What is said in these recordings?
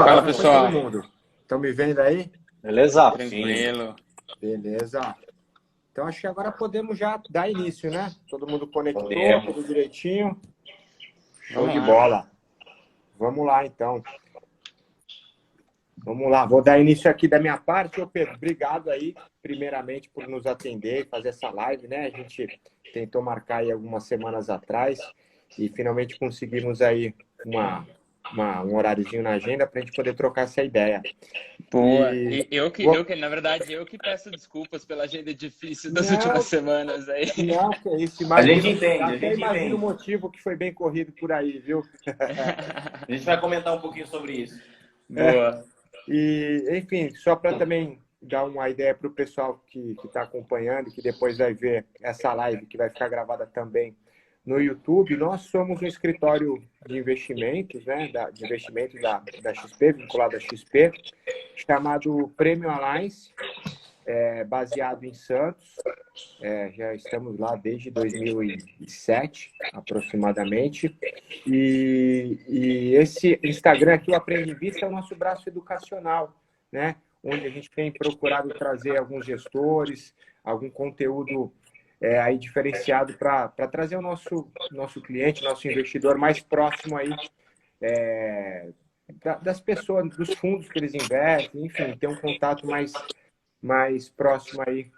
Opa, Fala, como é que foi todo pessoal. mundo? Estão me vendo aí? Beleza? Tranquilo. Beleza. Então acho que agora podemos já dar início, né? Todo mundo conectou, Podemos. tudo direitinho. Show Vamos de lá. bola. Vamos lá, então. Vamos lá. Vou dar início aqui da minha parte. Ô, Pedro, obrigado aí, primeiramente, por nos atender e fazer essa live, né? A gente tentou marcar aí algumas semanas atrás e finalmente conseguimos aí um horáriozinho na agenda para a gente poder trocar essa ideia. Boa. E E na verdade, eu que peço desculpas pela agenda difícil das últimas não, semanas aí. não, que é isso. A gente Imagino, entende, a até gente imagino o entende. motivo que foi bem corrido por aí, viu? A gente vai comentar um pouquinho sobre isso. Boa. E, enfim, só para também dar uma ideia para o pessoal que está acompanhando e que depois vai ver essa live, que vai ficar gravada também no YouTube, nós somos um escritório de investimentos, né, de investimentos da XP, vinculado à XP, chamado Premium Alliance, baseado em Santos. Já estamos lá desde 2007, aproximadamente. E esse Instagram aqui, o Aprende em Vista, é o nosso braço educacional, né? Onde a gente tem procurado trazer alguns gestores, algum conteúdo aí diferenciado para trazer o nosso cliente, nosso investidor mais próximo aí das pessoas, dos fundos que eles investem, enfim, ter um contato mais próximo aí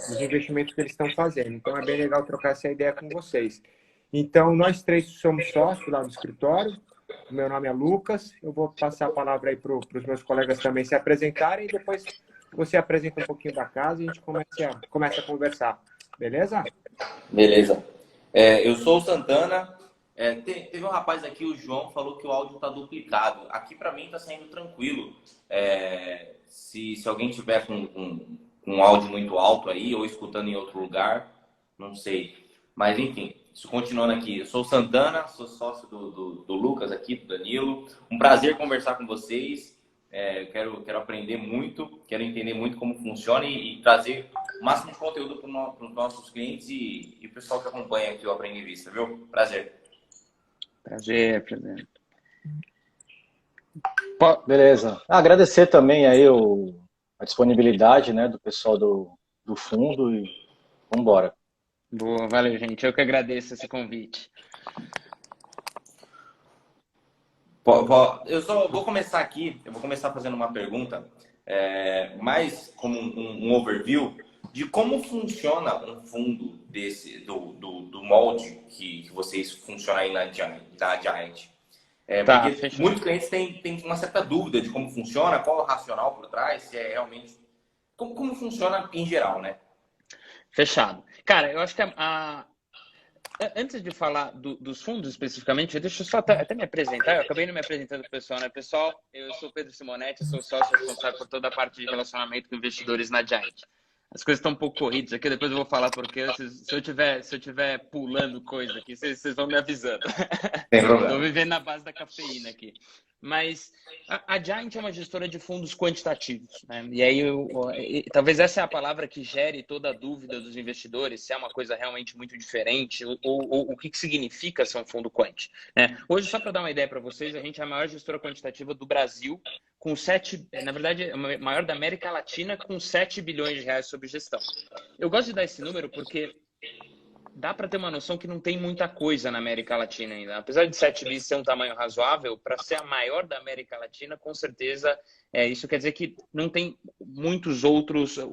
dos investimentos que eles estão fazendo. Então, é bem legal trocar essa ideia com vocês. Então, nós três somos sócios lá do escritório. O meu nome é Lucas. Eu vou passar a palavra aí para os meus colegas também se apresentarem e depois você apresenta um pouquinho da casa e a gente começa a conversar. Beleza? Beleza. Eu sou o Santana. Teve um rapaz aqui, o João, falou que o áudio está duplicado. Aqui para mim está saindo tranquilo. Se alguém tiver com um áudio muito alto aí ou escutando em outro lugar, não sei. Mas enfim, continuando aqui. Eu sou o Santana, sou sócio do Lucas aqui, do Danilo. Um prazer conversar com vocês. Quero aprender muito, quero entender muito como funciona e trazer o máximo de conteúdo para os nossos clientes e o pessoal que acompanha aqui o Aprende Vista, viu? Prazer. Prazer. Beleza. Agradecer também aí a disponibilidade, né, do pessoal do fundo e vamos embora. Boa, valeu, gente. Eu que agradeço esse convite. Eu só vou começar aqui, eu vou começar fazendo uma pergunta, mais como um overview de como funciona um fundo do molde que vocês funcionam aí na Giant. Tá, Porque fechou. muitos clientes têm uma certa dúvida de como funciona, qual é o racional por trás, se é realmente... Como funciona em geral, né? Fechado. Cara, eu acho que antes de falar dos fundos especificamente, deixa eu só até me apresentar. Eu acabei não me apresentando pro pessoal, né? Pessoal, eu sou o Pedro Simonetti, eu sou sócio responsável por toda a parte de relacionamento com investidores na Giant. As coisas estão um pouco corridas aqui, depois eu vou falar porque se eu tiver pulando coisa aqui, vocês vão me avisando. Sem problema. Estou vivendo na base da cafeína aqui. Mas a Giant é uma gestora de fundos quantitativos, né? E aí, talvez essa é a palavra que gere toda a dúvida dos investidores, se é uma coisa realmente muito diferente ou o que significa ser um fundo quant, né? Hoje, só para dar uma ideia para vocês, a gente é a maior gestora quantitativa do Brasil, com na verdade, a maior da América Latina, com 7 bilhões de reais sob gestão. Eu gosto de dar esse número porque dá para ter uma noção que não tem muita coisa na América Latina ainda. Apesar de 7 bi ser um tamanho razoável, para ser a maior da América Latina, com certeza, isso quer dizer que não tem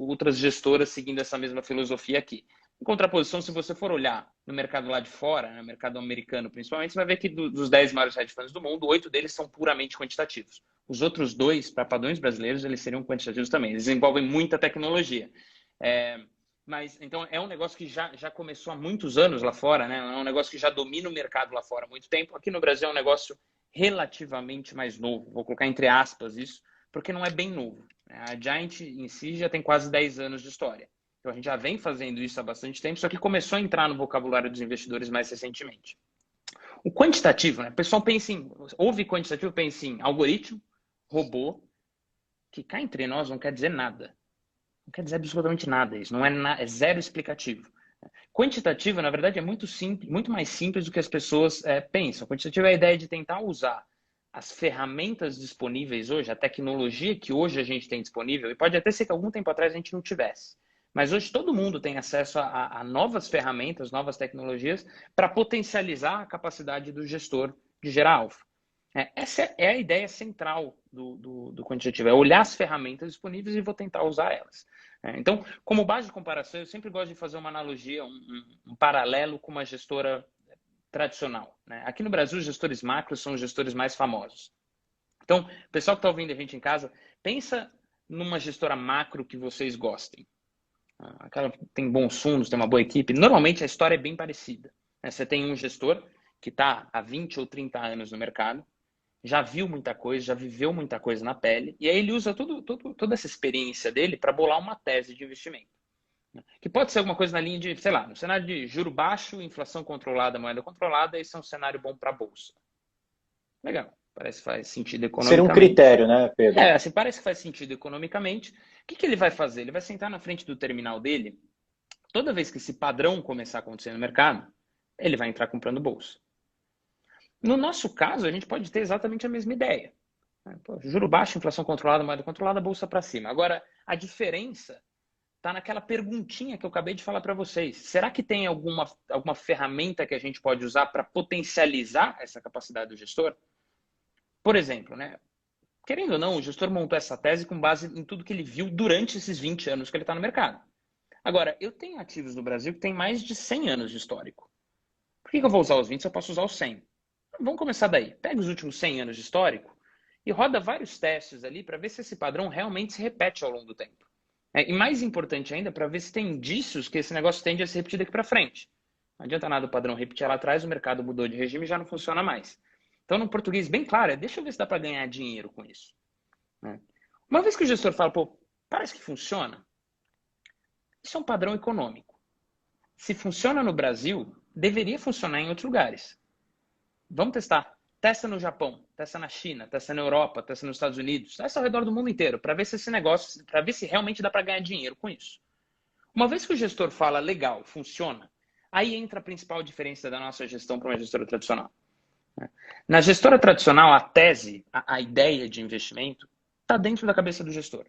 outras gestoras seguindo essa mesma filosofia aqui. Em contraposição, se você for olhar no mercado lá de fora, no mercado americano principalmente, você vai ver que dos 10 maiores hedge funds do mundo, 8 deles são puramente quantitativos. Os outros 2, para padrões brasileiros, eles seriam quantitativos também. Eles envolvem muita tecnologia. Mas, então, é um negócio que já começou há muitos anos lá fora, né? É um negócio que já domina o mercado lá fora há muito tempo. Aqui no Brasil é um negócio relativamente mais novo. Vou colocar entre aspas isso, porque não é bem novo. A Giant em si já tem quase 10 anos de história. Então, a gente já vem fazendo isso há bastante tempo, só que começou a entrar no vocabulário dos investidores mais recentemente. O quantitativo, né? O pessoal ouve quantitativo, pensa em algoritmo, robô, que cá entre nós não quer dizer nada. Não quer dizer absolutamente nada isso, não é zero explicativo. Quantitativo, na verdade, é muito simples, muito mais simples do que as pessoas pensam. Quantitativo é a ideia de tentar usar as ferramentas disponíveis hoje, a tecnologia que hoje a gente tem disponível, e pode até ser que algum tempo atrás a gente não tivesse, mas hoje todo mundo tem acesso a novas ferramentas, novas tecnologias para potencializar a capacidade do gestor de gerar alfa. Essa é a ideia central do quantitativo, é olhar as ferramentas disponíveis e vou tentar usar elas. Então, como base de comparação, eu sempre gosto de fazer uma analogia, um paralelo com uma gestora tradicional. Aqui no Brasil, os gestores macros são os gestores mais famosos. Então, o pessoal que está ouvindo a gente em casa, pensa numa gestora macro que vocês gostem. Aquela tem bons fundos, tem uma boa equipe. Normalmente, a história é bem parecida. Você tem um gestor que está há 20 ou 30 anos no mercado, já viu muita coisa, já viveu muita coisa na pele, e aí ele usa toda essa experiência dele para bolar uma tese de investimento. Que pode ser alguma coisa na linha de, sei lá, no cenário de juro baixo, inflação controlada, moeda controlada, esse é um cenário bom para a Bolsa. Legal, parece que faz sentido economicamente. Seria um critério, né, Pedro? Assim, parece que faz sentido economicamente. O que ele vai fazer? Ele vai sentar na frente do terminal dele, toda vez que esse padrão começar a acontecer no mercado, ele vai entrar comprando Bolsa. No nosso caso, a gente pode ter exatamente a mesma ideia. Juro baixo, inflação controlada, moeda controlada, Bolsa para cima. Agora, a diferença está naquela perguntinha que eu acabei de falar para vocês. Será que tem alguma ferramenta que a gente pode usar para potencializar essa capacidade do gestor? Por exemplo, querendo ou não, o gestor montou essa tese com base em tudo que ele viu durante esses 20 anos que ele está no mercado. Agora, eu tenho ativos no Brasil que tem mais de 100 anos de histórico. Por que eu vou usar os 20 se eu posso usar os 100? Vamos começar daí. Pega os últimos 100 anos de histórico e roda vários testes ali para ver se esse padrão realmente se repete ao longo do tempo. E mais importante ainda, para ver se tem indícios que esse negócio tende a se repetir daqui para frente. Não adianta nada o padrão repetir lá atrás, o mercado mudou de regime e já não funciona mais. Então, no português bem claro, deixa eu ver se dá para ganhar dinheiro com isso. Uma vez que o gestor fala, parece que funciona, isso é um padrão econômico. Se funciona no Brasil, deveria funcionar em outros lugares. Vamos testar. Testa no Japão, testa na China, testa na Europa, testa nos Estados Unidos, testa ao redor do mundo inteiro, para ver se esse negócio, para ver se realmente dá para ganhar dinheiro com isso. Uma vez que o gestor fala, legal, funciona, aí entra a principal diferença da nossa gestão para uma gestora tradicional. Na gestora tradicional, a tese, a ideia de investimento, está dentro da cabeça do gestor.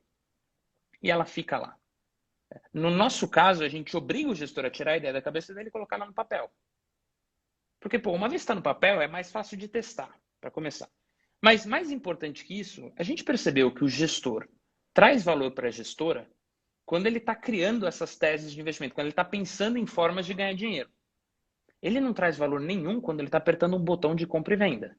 E ela fica lá. No nosso caso, a gente obriga o gestor a tirar a ideia da cabeça dele e colocar ela no papel. Porque, uma vez que está no papel, é mais fácil de testar, para começar. Mas, mais importante que isso, a gente percebeu que o gestor traz valor para a gestora quando ele está criando essas teses de investimento, quando ele está pensando em formas de ganhar dinheiro. Ele não traz valor nenhum quando ele está apertando um botão de compra e venda.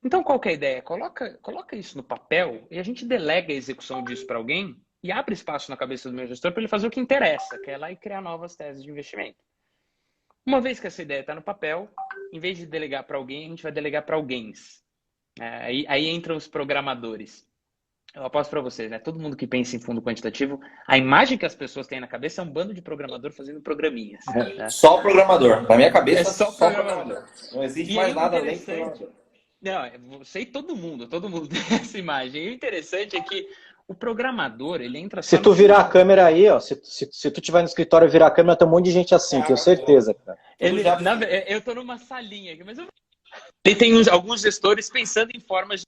Então, qual que é a ideia? Coloca isso no papel e a gente delega a execução disso para alguém e abre espaço na cabeça do meu gestor para ele fazer o que interessa, que é ir lá e criar novas teses de investimento. Uma vez que essa ideia está no papel, em vez de delegar para alguém, a gente vai delegar para alguém. Aí entram os programadores. Eu aposto para vocês, todo mundo que pensa em fundo quantitativo, a imagem que as pessoas têm na cabeça é um bando de programador fazendo programinhas. Só programador. Na minha cabeça, é só programador. Não existe mais nada além de programador. Não, você e todo mundo tem essa imagem. E o interessante é que o programador, ele entra... Se tu virar a câmera aí, se tu tiver no escritório e virar a câmera, tem um monte de gente assim, tenho certeza, cara. Eu tô numa salinha aqui, mas ele tem alguns gestores pensando em formas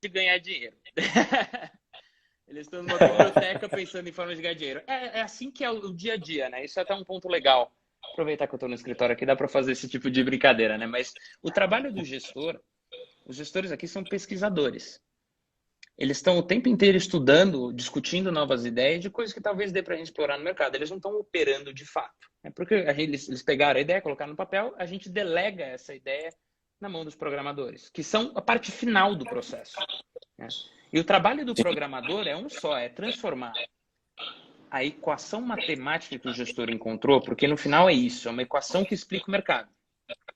de ganhar dinheiro. Eles estão numa biblioteca pensando em formas de ganhar dinheiro. É assim que é o dia a dia, Isso é até um ponto legal. Aproveitar que eu tô no escritório aqui, dá para fazer esse tipo de brincadeira, Mas o trabalho do gestor, os gestores aqui são pesquisadores. Eles estão o tempo inteiro estudando, discutindo novas ideias de coisas que talvez dê para a gente explorar no mercado. Eles não estão operando de fato. Porque eles pegaram a ideia, colocaram no papel, a gente delega essa ideia na mão dos programadores, que são a parte final do processo. E o trabalho do programador é um só, é transformar a equação matemática que o gestor encontrou, porque no final é isso, é uma equação que explica o mercado.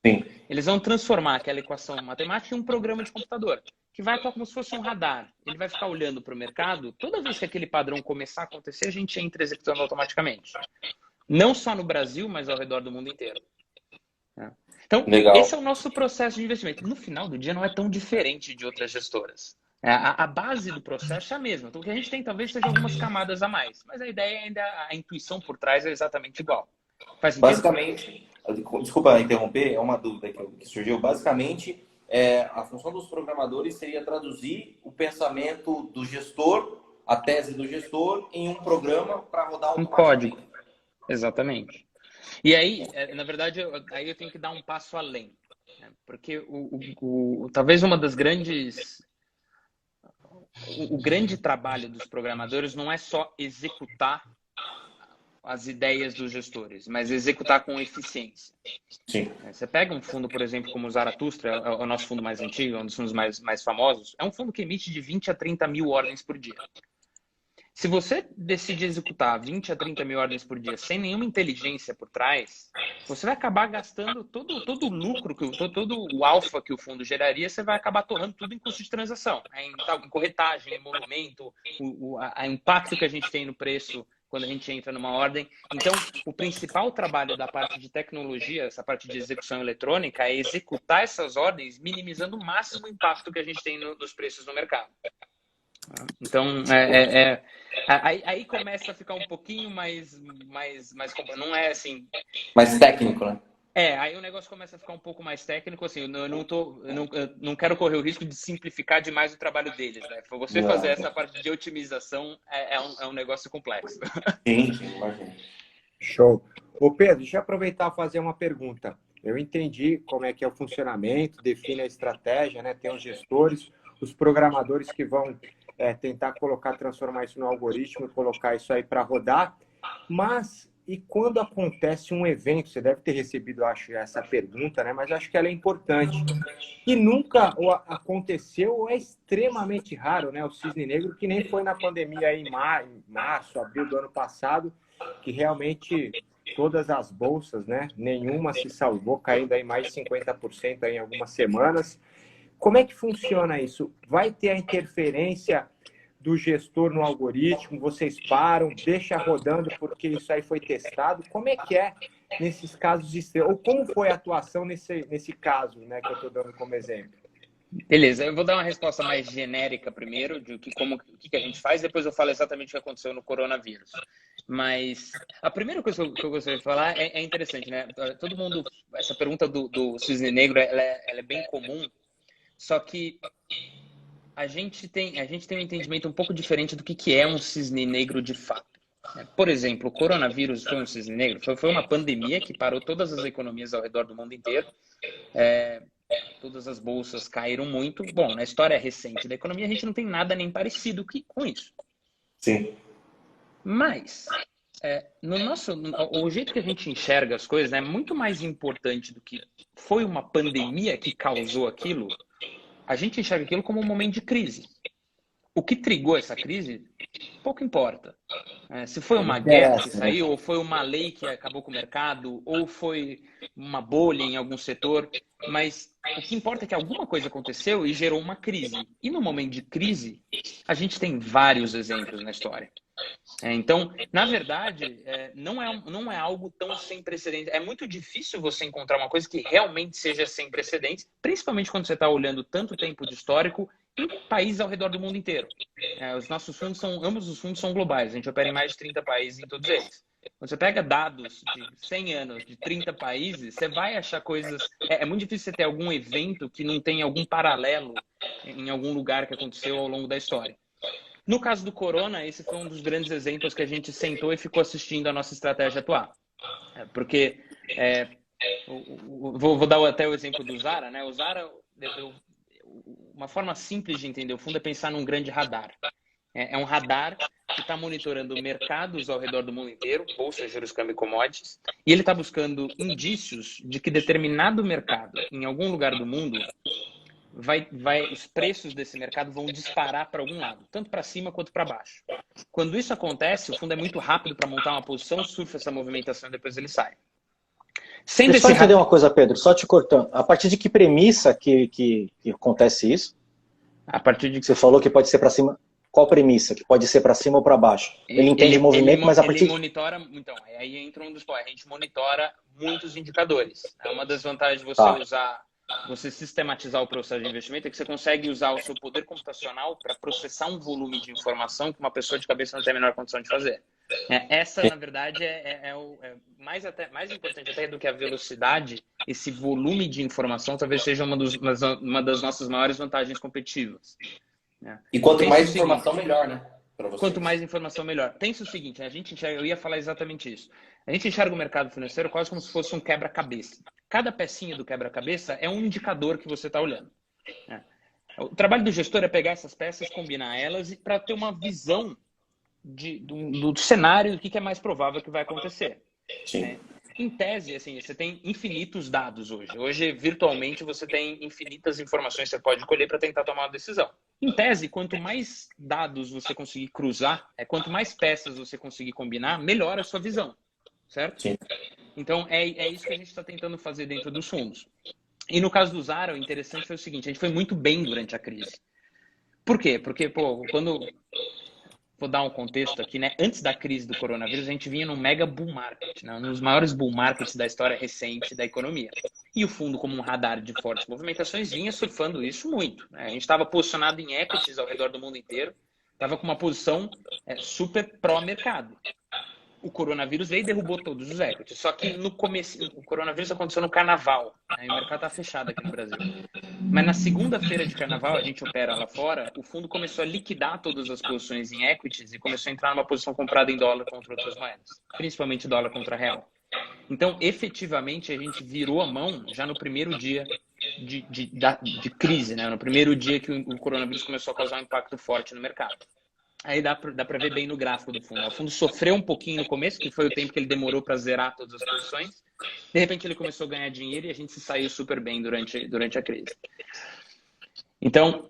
Sim. Eles vão transformar aquela equação matemática em um programa de computador, que vai atuar como se fosse um radar. Ele vai ficar olhando para o mercado. Toda vez que aquele padrão começar a acontecer, a gente entra executando automaticamente. Não só no Brasil, mas ao redor do mundo inteiro. Então, legal. Esse é o nosso processo de investimento. No final do dia, não é tão diferente de outras gestoras. A base do processo é a mesma. Então, o que a gente tem talvez seja algumas camadas a mais. Mas a ideia ainda, a intuição por trás é exatamente igual. Faz sentido? Basicamente, desculpa interromper, é uma dúvida que surgiu. Basicamente, a função dos programadores seria traduzir o pensamento do gestor, a tese do gestor, em um programa para rodar Um automaticamente. código. Exatamente. E aí, na verdade, aí eu tenho que dar um passo além, né? Porque talvez uma das grandes... O grande trabalho dos programadores não é só executar as ideias dos gestores, mas executar com eficiência. Sim. Você pega um fundo, por exemplo, como o Zaratustra, é o nosso fundo mais antigo, é um dos fundos mais famosos, é um fundo que emite de 20 a 30 mil ordens por dia. Se você decidir executar 20 a 30 mil ordens por dia sem nenhuma inteligência por trás, você vai acabar gastando todo o lucro, todo o alfa que o fundo geraria, você vai acabar torrando tudo em custo de transação, em corretagem, em emolumento, o impacto que a gente tem no preço quando a gente entra numa ordem. Então, o principal trabalho da parte de tecnologia, essa parte de execução eletrônica, é executar essas ordens minimizando o máximo impacto que a gente tem nos preços no mercado. Então, aí começa a ficar um pouquinho mais não é assim... Mais técnico, né? Aí o negócio começa a ficar um pouco mais técnico, assim, eu não quero correr o risco de simplificar demais o trabalho deles, né? Você fazer essa parte de otimização é um negócio complexo. Sim, imagino. Show. Ô Pedro, deixa eu aproveitar e fazer uma pergunta. Eu entendi como é que é o funcionamento, define a estratégia, né? Tem os gestores, os programadores que vão tentar transformar isso no algoritmo e colocar isso aí para rodar. Mas, e quando acontece um evento? Você deve ter recebido, acho, essa pergunta, né? Mas acho que ela é importante. E nunca aconteceu, ou é extremamente raro, né? O cisne negro, que nem foi na pandemia aí em março, abril do ano passado, que realmente todas as bolsas, né? Nenhuma se salvou, caindo aí mais de 50% aí em algumas semanas. Como é que funciona isso? Vai ter a interferência do gestor no algoritmo? Vocês param, deixa rodando porque isso aí foi testado? Como é que é nesses casos extremos? Ou como foi a atuação nesse caso, né, que eu estou dando como exemplo? Beleza, eu vou dar uma resposta mais genérica primeiro, de o que a gente faz, depois eu falo exatamente o que aconteceu no coronavírus. Mas a primeira coisa que eu gostaria de falar é interessante, né? Todo mundo, essa pergunta do cisne negro, ela é bem comum, só que a gente tem um entendimento um pouco diferente do que é um cisne negro de fato. Por exemplo, o coronavírus foi um cisne negro, foi uma pandemia que parou todas as economias ao redor do mundo inteiro. Todas as bolsas caíram muito. Bom, na história recente da economia, a gente não tem nada nem parecido com isso. Sim. Mas, o jeito que a gente enxerga as coisas, né, é muito mais importante do que foi uma pandemia que causou aquilo. A gente enxerga aquilo como um momento de crise. O que trigou essa crise, pouco importa. Se foi uma guerra que saiu, ou foi uma lei que acabou com o mercado, ou foi uma bolha em algum setor, mas o que importa é que alguma coisa aconteceu e gerou uma crise. E no momento de crise, a gente tem vários exemplos na história. Então, na verdade, não é algo tão sem precedentes. É muito difícil você encontrar uma coisa que realmente seja sem precedentes, principalmente quando você está olhando tanto tempo de histórico em países ao redor do mundo inteiro. Os nossos fundos ambos os fundos são globais. A gente opera em mais de 30 países em todos eles. Quando você pega dados de 100 anos, de 30 países, você vai achar coisas... É muito difícil você ter algum evento que não tenha algum paralelo em algum lugar que aconteceu ao longo da história. No caso do Corona, esse foi um dos grandes exemplos que a gente sentou e ficou assistindo a nossa estratégia atuar. Porque, vou dar até o exemplo do Zara, né? O Zara, uma forma simples de entender o fundo é pensar num grande radar. É um radar que está monitorando mercados ao redor do mundo inteiro, bolsa, juros, câmbio e commodities, e ele está buscando indícios de que determinado mercado, em algum lugar do mundo, os preços desse mercado vão disparar para algum lado, tanto para cima quanto para baixo. Quando isso acontece, o fundo é muito rápido para montar uma posição, surfa essa movimentação e depois ele sai. Deixa eu só entender uma coisa, Pedro, só te cortando. A partir de que premissa que acontece isso? A partir de que você falou que pode ser para cima. Qual premissa? Que pode ser para cima ou para baixo? Ele entende o movimento, mas a partir... Ele monitora... Então, aí entra um dos pontos. A gente monitora muitos indicadores. Uma das vantagens de você você sistematizar o processo de investimento é que você consegue usar o seu poder computacional para processar um volume de informação que uma pessoa de cabeça não tem a menor condição de fazer. Essa, na verdade, mais importante até do que a velocidade. Esse volume de informação talvez seja uma das nossas maiores vantagens competitivas. E quanto mais informação, melhor, né? Quanto mais informação, melhor. Pensa o seguinte, a gente enxerga, eu ia falar exatamente isso. A gente enxerga o mercado financeiro quase como se fosse um quebra-cabeça. Cada pecinha do quebra-cabeça é um indicador que você está olhando. O trabalho do gestor é pegar essas peças, combinar elas para ter uma visão do cenário, do que é mais provável que vai acontecer. Sim. Em tese, assim, você tem infinitos dados hoje. Hoje, virtualmente, você tem infinitas informações que você pode colher para tentar tomar uma decisão. Em tese, quanto mais dados você conseguir cruzar, quanto mais peças você conseguir combinar, melhor a sua visão, certo? Sim. Então, é isso que a gente está tentando fazer dentro dos fundos. E no caso do Zara, o interessante foi o seguinte, a gente foi muito bem durante a crise. Por quê? Porque, vou dar um contexto aqui, né? Antes da crise do coronavírus, a gente vinha num mega bull market, né? Um dos maiores bull markets da história recente da economia. E o fundo, como um radar de fortes movimentações, vinha surfando isso muito, né? A gente estava posicionado em equities ao redor do mundo inteiro, estava com uma posição super pró-mercado. O coronavírus veio e derrubou todos os equities. Só que no começo, o coronavírus aconteceu no carnaval, né? E o mercado está fechado aqui no Brasil. Mas na segunda-feira de carnaval, a gente opera lá fora, o fundo começou a liquidar todas as posições em equities e começou a entrar numa posição comprada em dólar contra outras moedas, principalmente dólar contra real. Então, efetivamente, a gente virou a mão já no primeiro dia de crise, né? No primeiro dia que o coronavírus começou a causar um impacto forte no mercado. Aí dá para ver bem no gráfico do fundo. O fundo sofreu um pouquinho no começo, que foi o tempo que ele demorou para zerar todas as posições. De repente ele começou a ganhar dinheiro e a gente se saiu super bem durante a crise. Então,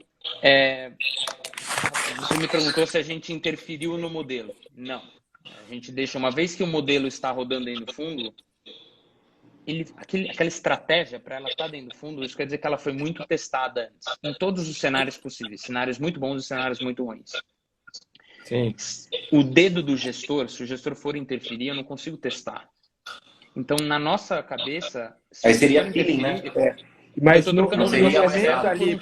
você me perguntou se a gente interferiu no modelo. Não. A gente deixa, uma vez que o modelo está rodando dentro do fundo, aquela estratégia para ela estar dentro do fundo, isso quer dizer que ela foi muito testada antes, em todos os cenários possíveis. Cenários muito bons e cenários muito ruins. Sim. O dedo do gestor, se o gestor for interferir, eu não consigo testar. Então, na nossa cabeça... Aí seria feeling, né? Mas no momento ali,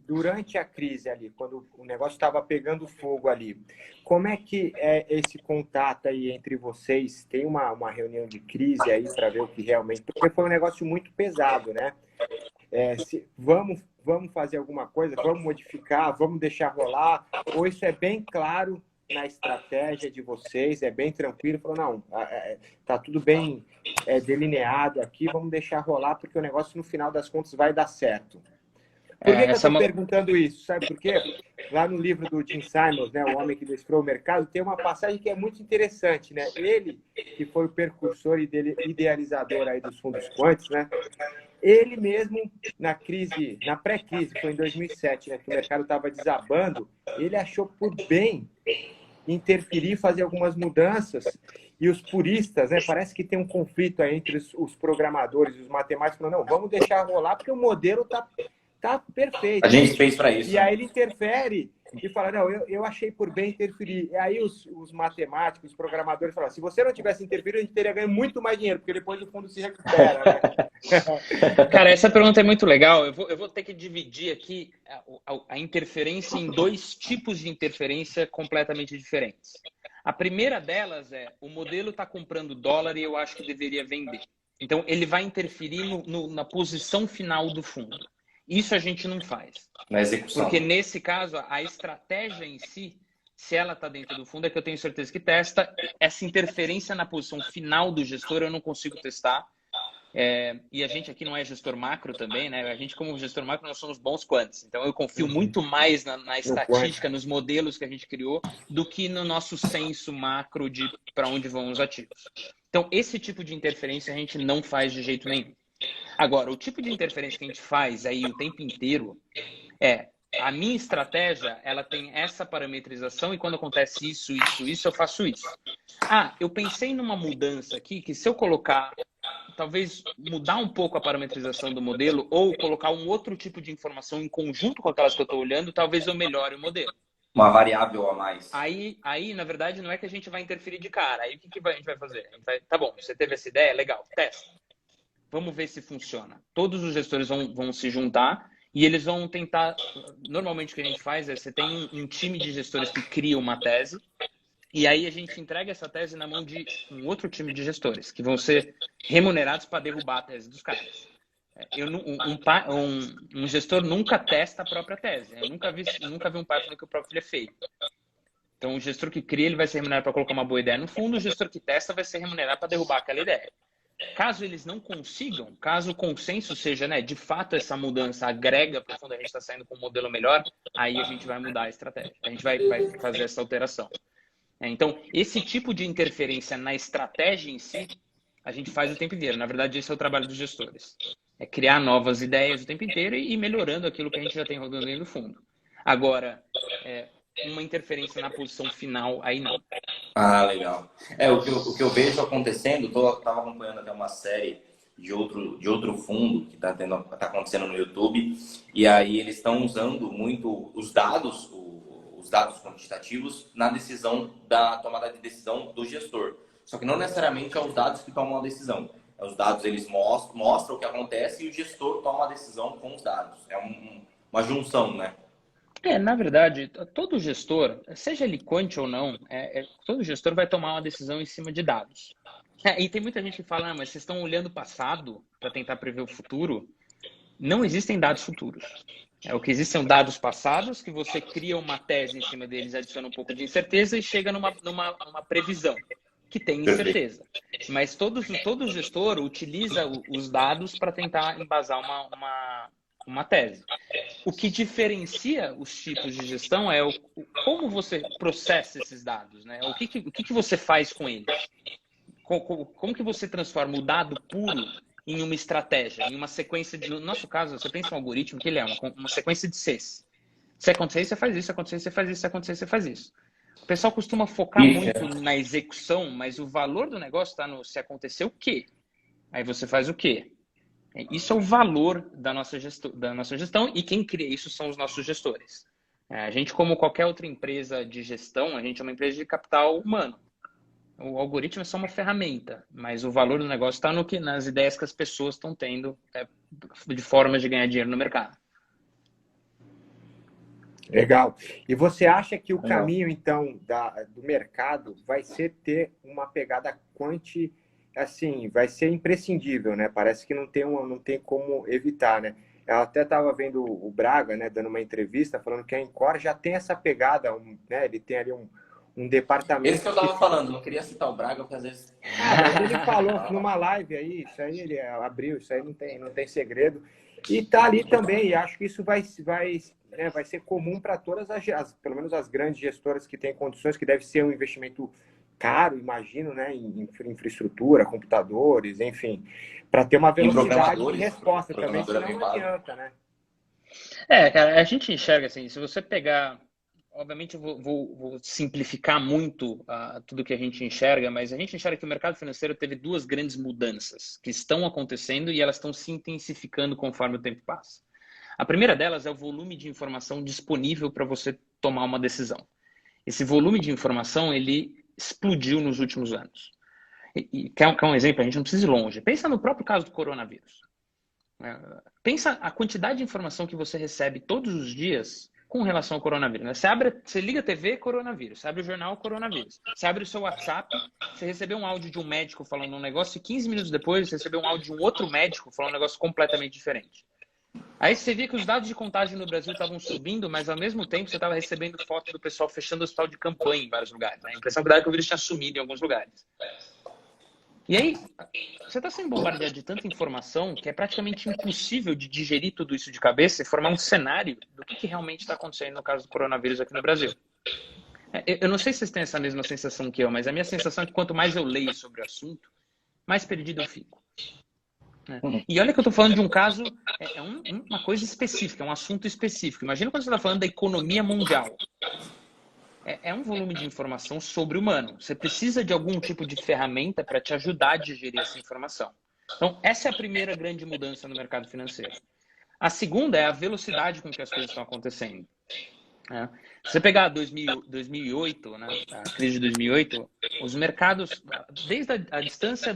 durante a crise ali, quando o negócio estava pegando fogo ali, como é que é esse contato aí entre vocês? Tem uma reunião de crise aí para ver o que realmente... Porque foi um negócio muito pesado, né? Vamos fazer alguma coisa, vamos modificar, vamos deixar rolar, ou isso é bem claro na estratégia de vocês, é bem tranquilo, falou, não, tá tudo bem delineado aqui, vamos deixar rolar, porque o negócio no final das contas vai dar certo. Por que eu estou perguntando isso? Sabe por quê? Lá no livro do Jim Simons, né, O Homem que Decifrou o Mercado, tem uma passagem que é muito interessante, né? Ele, que foi o precursor e idealizador aí dos fundos quânticos, né? Ele mesmo, na pré-crise, foi em 2007, né, que o mercado estava desabando, ele achou por bem interferir, fazer algumas mudanças, e os puristas, né, parece que tem um conflito aí entre os programadores e os matemáticos, falando, não, vamos deixar rolar, porque o modelo tá perfeito. A gente fez para isso. E aí ele interfere e fala, não, eu achei por bem interferir. E aí os matemáticos, os programadores falam, se você não tivesse interferido, a gente teria ganho muito mais dinheiro, porque depois o fundo se recupera, né? Cara, essa pergunta é muito legal. Eu vou ter que dividir aqui a interferência em dois tipos de interferência completamente diferentes. A primeira delas o modelo está comprando dólar e eu acho que deveria vender. Então, ele vai interferir na posição final do fundo. Isso a gente não faz. Na execução. Porque nesse caso, a estratégia em si, se ela está dentro do fundo, é que eu tenho certeza que testa. Essa interferência na posição final do gestor eu não consigo testar. E a gente aqui não é gestor macro também, né? A gente, como gestor macro, nós somos bons quantos. Então, eu confio muito mais na estatística, nos modelos que a gente criou, do que no nosso senso macro de para onde vão os ativos. Então, esse tipo de interferência a gente não faz de jeito nenhum. Agora, o tipo de interferência que a gente faz aí o tempo inteiro a minha estratégia, ela tem essa parametrização e quando acontece isso, eu faço isso. Eu pensei numa mudança aqui que se eu colocar, talvez mudar um pouco a parametrização do modelo ou colocar um outro tipo de informação em conjunto com aquelas que eu estou olhando, talvez eu melhore o modelo. Uma variável a mais. Aí, na verdade, não é que a gente vai interferir de cara. Aí, o que a gente vai fazer? Tá bom, você teve essa ideia? Legal, testa. Vamos ver se funciona. Todos os gestores vão se juntar e eles vão tentar... Normalmente o que a gente faz você tem um time de gestores que cria uma tese E aí a gente entrega essa tese na mão de um outro time de gestores, que vão ser remunerados para derrubar a tese dos caras. Um gestor nunca testa a própria tese. Eu nunca vi um pai falando que o próprio filho é feio. Então, o gestor que cria, ele vai ser remunerado para colocar uma boa ideia no fundo, o gestor que testa vai ser remunerado para derrubar aquela ideia. Caso eles não consigam, caso o consenso seja, né, de fato essa mudança agrega para o fundo, a gente está saindo com um modelo melhor, aí a gente vai mudar a estratégia. A gente vai fazer essa alteração. Então, esse tipo de interferência na estratégia em si, a gente faz o tempo inteiro. Na verdade, esse é o trabalho dos gestores. É criar novas ideias o tempo inteiro e melhorando aquilo que a gente já tem rodando aí no fundo. Agora, uma interferência na posição final, aí não. Ah, legal. O que eu vejo acontecendo, estava acompanhando até uma série de outro fundo que está acontecendo no YouTube, e aí eles estão usando muito os dados quantitativos na decisão da tomada de decisão do gestor. Só que não necessariamente é os dados que tomam a decisão. Os dados eles mostram o que acontece e o gestor toma a decisão com os dados. É uma junção, né? Na verdade, todo gestor, seja ele quant ou não, todo gestor vai tomar uma decisão em cima de dados. E tem muita gente que fala, mas vocês estão olhando o passado para tentar prever o futuro. Não existem dados futuros. O que existem são dados passados, que você cria uma tese em cima deles, adiciona um pouco de incerteza e chega numa previsão que tem incerteza. Mas todo gestor utiliza os dados para tentar embasar uma tese. O que diferencia os tipos de gestão é como você processa esses dados, né? O que você faz com eles? Como que você transforma o dado puro em uma estratégia, em uma sequência no nosso caso, você pensa em um algoritmo que ele é uma sequência de Cs. Se acontecer, você faz isso, se acontecer, você faz isso, se acontecer, você faz isso. O pessoal costuma focar muito na execução, mas o valor do negócio está no se acontecer o quê? Aí você faz o quê? Isso é o valor da nossa gestão e quem cria isso são os nossos gestores. A gente, como qualquer outra empresa de gestão, a gente é uma empresa de capital humano. O algoritmo é só uma ferramenta, mas o valor do negócio está nas ideias que as pessoas estão tendo de formas de ganhar dinheiro no mercado. Legal. E você acha que o caminho, então, do mercado vai ser ter uma pegada quanti, assim, vai ser imprescindível, né? Parece que não tem como evitar, né? Eu até estava vendo o Braga, né, dando uma entrevista, falando que a Encore já tem essa pegada, né? Ele tem ali um departamento... Esse que eu estava falando, não queria citar o Braga, porque às vezes... mas ele falou numa live aí, isso aí ele abriu, isso aí não tem segredo. E tá ali também, e acho que isso vai ser comum para todas pelo menos as grandes gestoras que têm condições, que deve ser um investimento caro, imagino, né, em infraestrutura, computadores, enfim, para ter uma velocidade de resposta também, senão não adianta, né? Cara, a gente enxerga assim, se você pegar, obviamente eu vou simplificar muito tudo que a gente enxerga, mas a gente enxerga que o mercado financeiro teve duas grandes mudanças que estão acontecendo e elas estão se intensificando conforme o tempo passa. A primeira delas é o volume de informação disponível para você tomar uma decisão. Esse volume de informação, ele explodiu nos últimos anos. Quer um exemplo? A gente não precisa ir longe. Pensa no próprio caso do coronavírus. Pensa a quantidade de informação que você recebe todos os dias com relação ao coronavírus. Você liga a TV, coronavírus. Você abre o jornal, coronavírus. Você abre o seu WhatsApp, você recebeu um áudio de um médico falando um negócio e 15 minutos depois você recebeu um áudio de um outro médico falando um negócio completamente diferente. Aí você via que os dados de contágio no Brasil estavam subindo, mas ao mesmo tempo você estava recebendo foto do pessoal fechando o hospital de campanha em vários lugares. A impressão que dava que o vírus tinha sumido em alguns lugares. E aí, você está sendo bombardeado de tanta informação que é praticamente impossível de digerir tudo isso de cabeça e formar um cenário do que realmente está acontecendo no caso do coronavírus aqui no Brasil. Eu não sei se vocês têm essa mesma sensação que eu, mas a minha sensação é que quanto mais eu leio sobre o assunto, mais perdido eu fico. E olha que eu estou falando de um caso, uma coisa específica, um assunto específico. Imagina quando você está falando da economia mundial. É um volume de informação sobre-humano. Você precisa de algum tipo de ferramenta para te ajudar a digerir essa informação. Então, essa é a primeira grande mudança no mercado financeiro. A segunda é a velocidade com que as coisas estão acontecendo. Se você pegar 2008, né, a crise de 2008, os mercados, desde a distância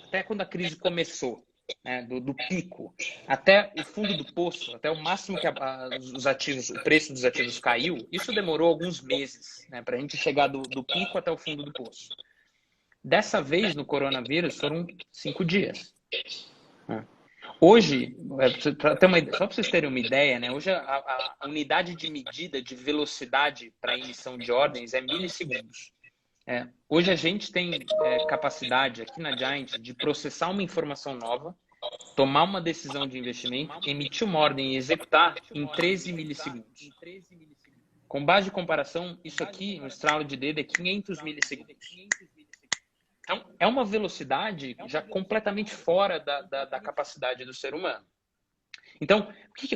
até quando a crise começou, né, do pico até o fundo do poço, até o máximo que os ativos, o preço dos ativos caiu, isso demorou alguns meses, né, para a gente chegar do pico até o fundo do poço. Dessa vez, no coronavírus, foram 5 dias. Hoje, só para vocês terem uma ideia, né, hoje a unidade de medida de velocidade para emissão de ordens é milissegundos. Hoje a gente tem capacidade aqui na Giant de processar uma informação nova, tomar uma decisão de investimento, emitir uma ordem e executar em 13 milissegundos. Com base de comparação, isso aqui, um estralo de dedo, é 500 milissegundos. Então, é uma velocidade já completamente fora da capacidade do ser humano. Então,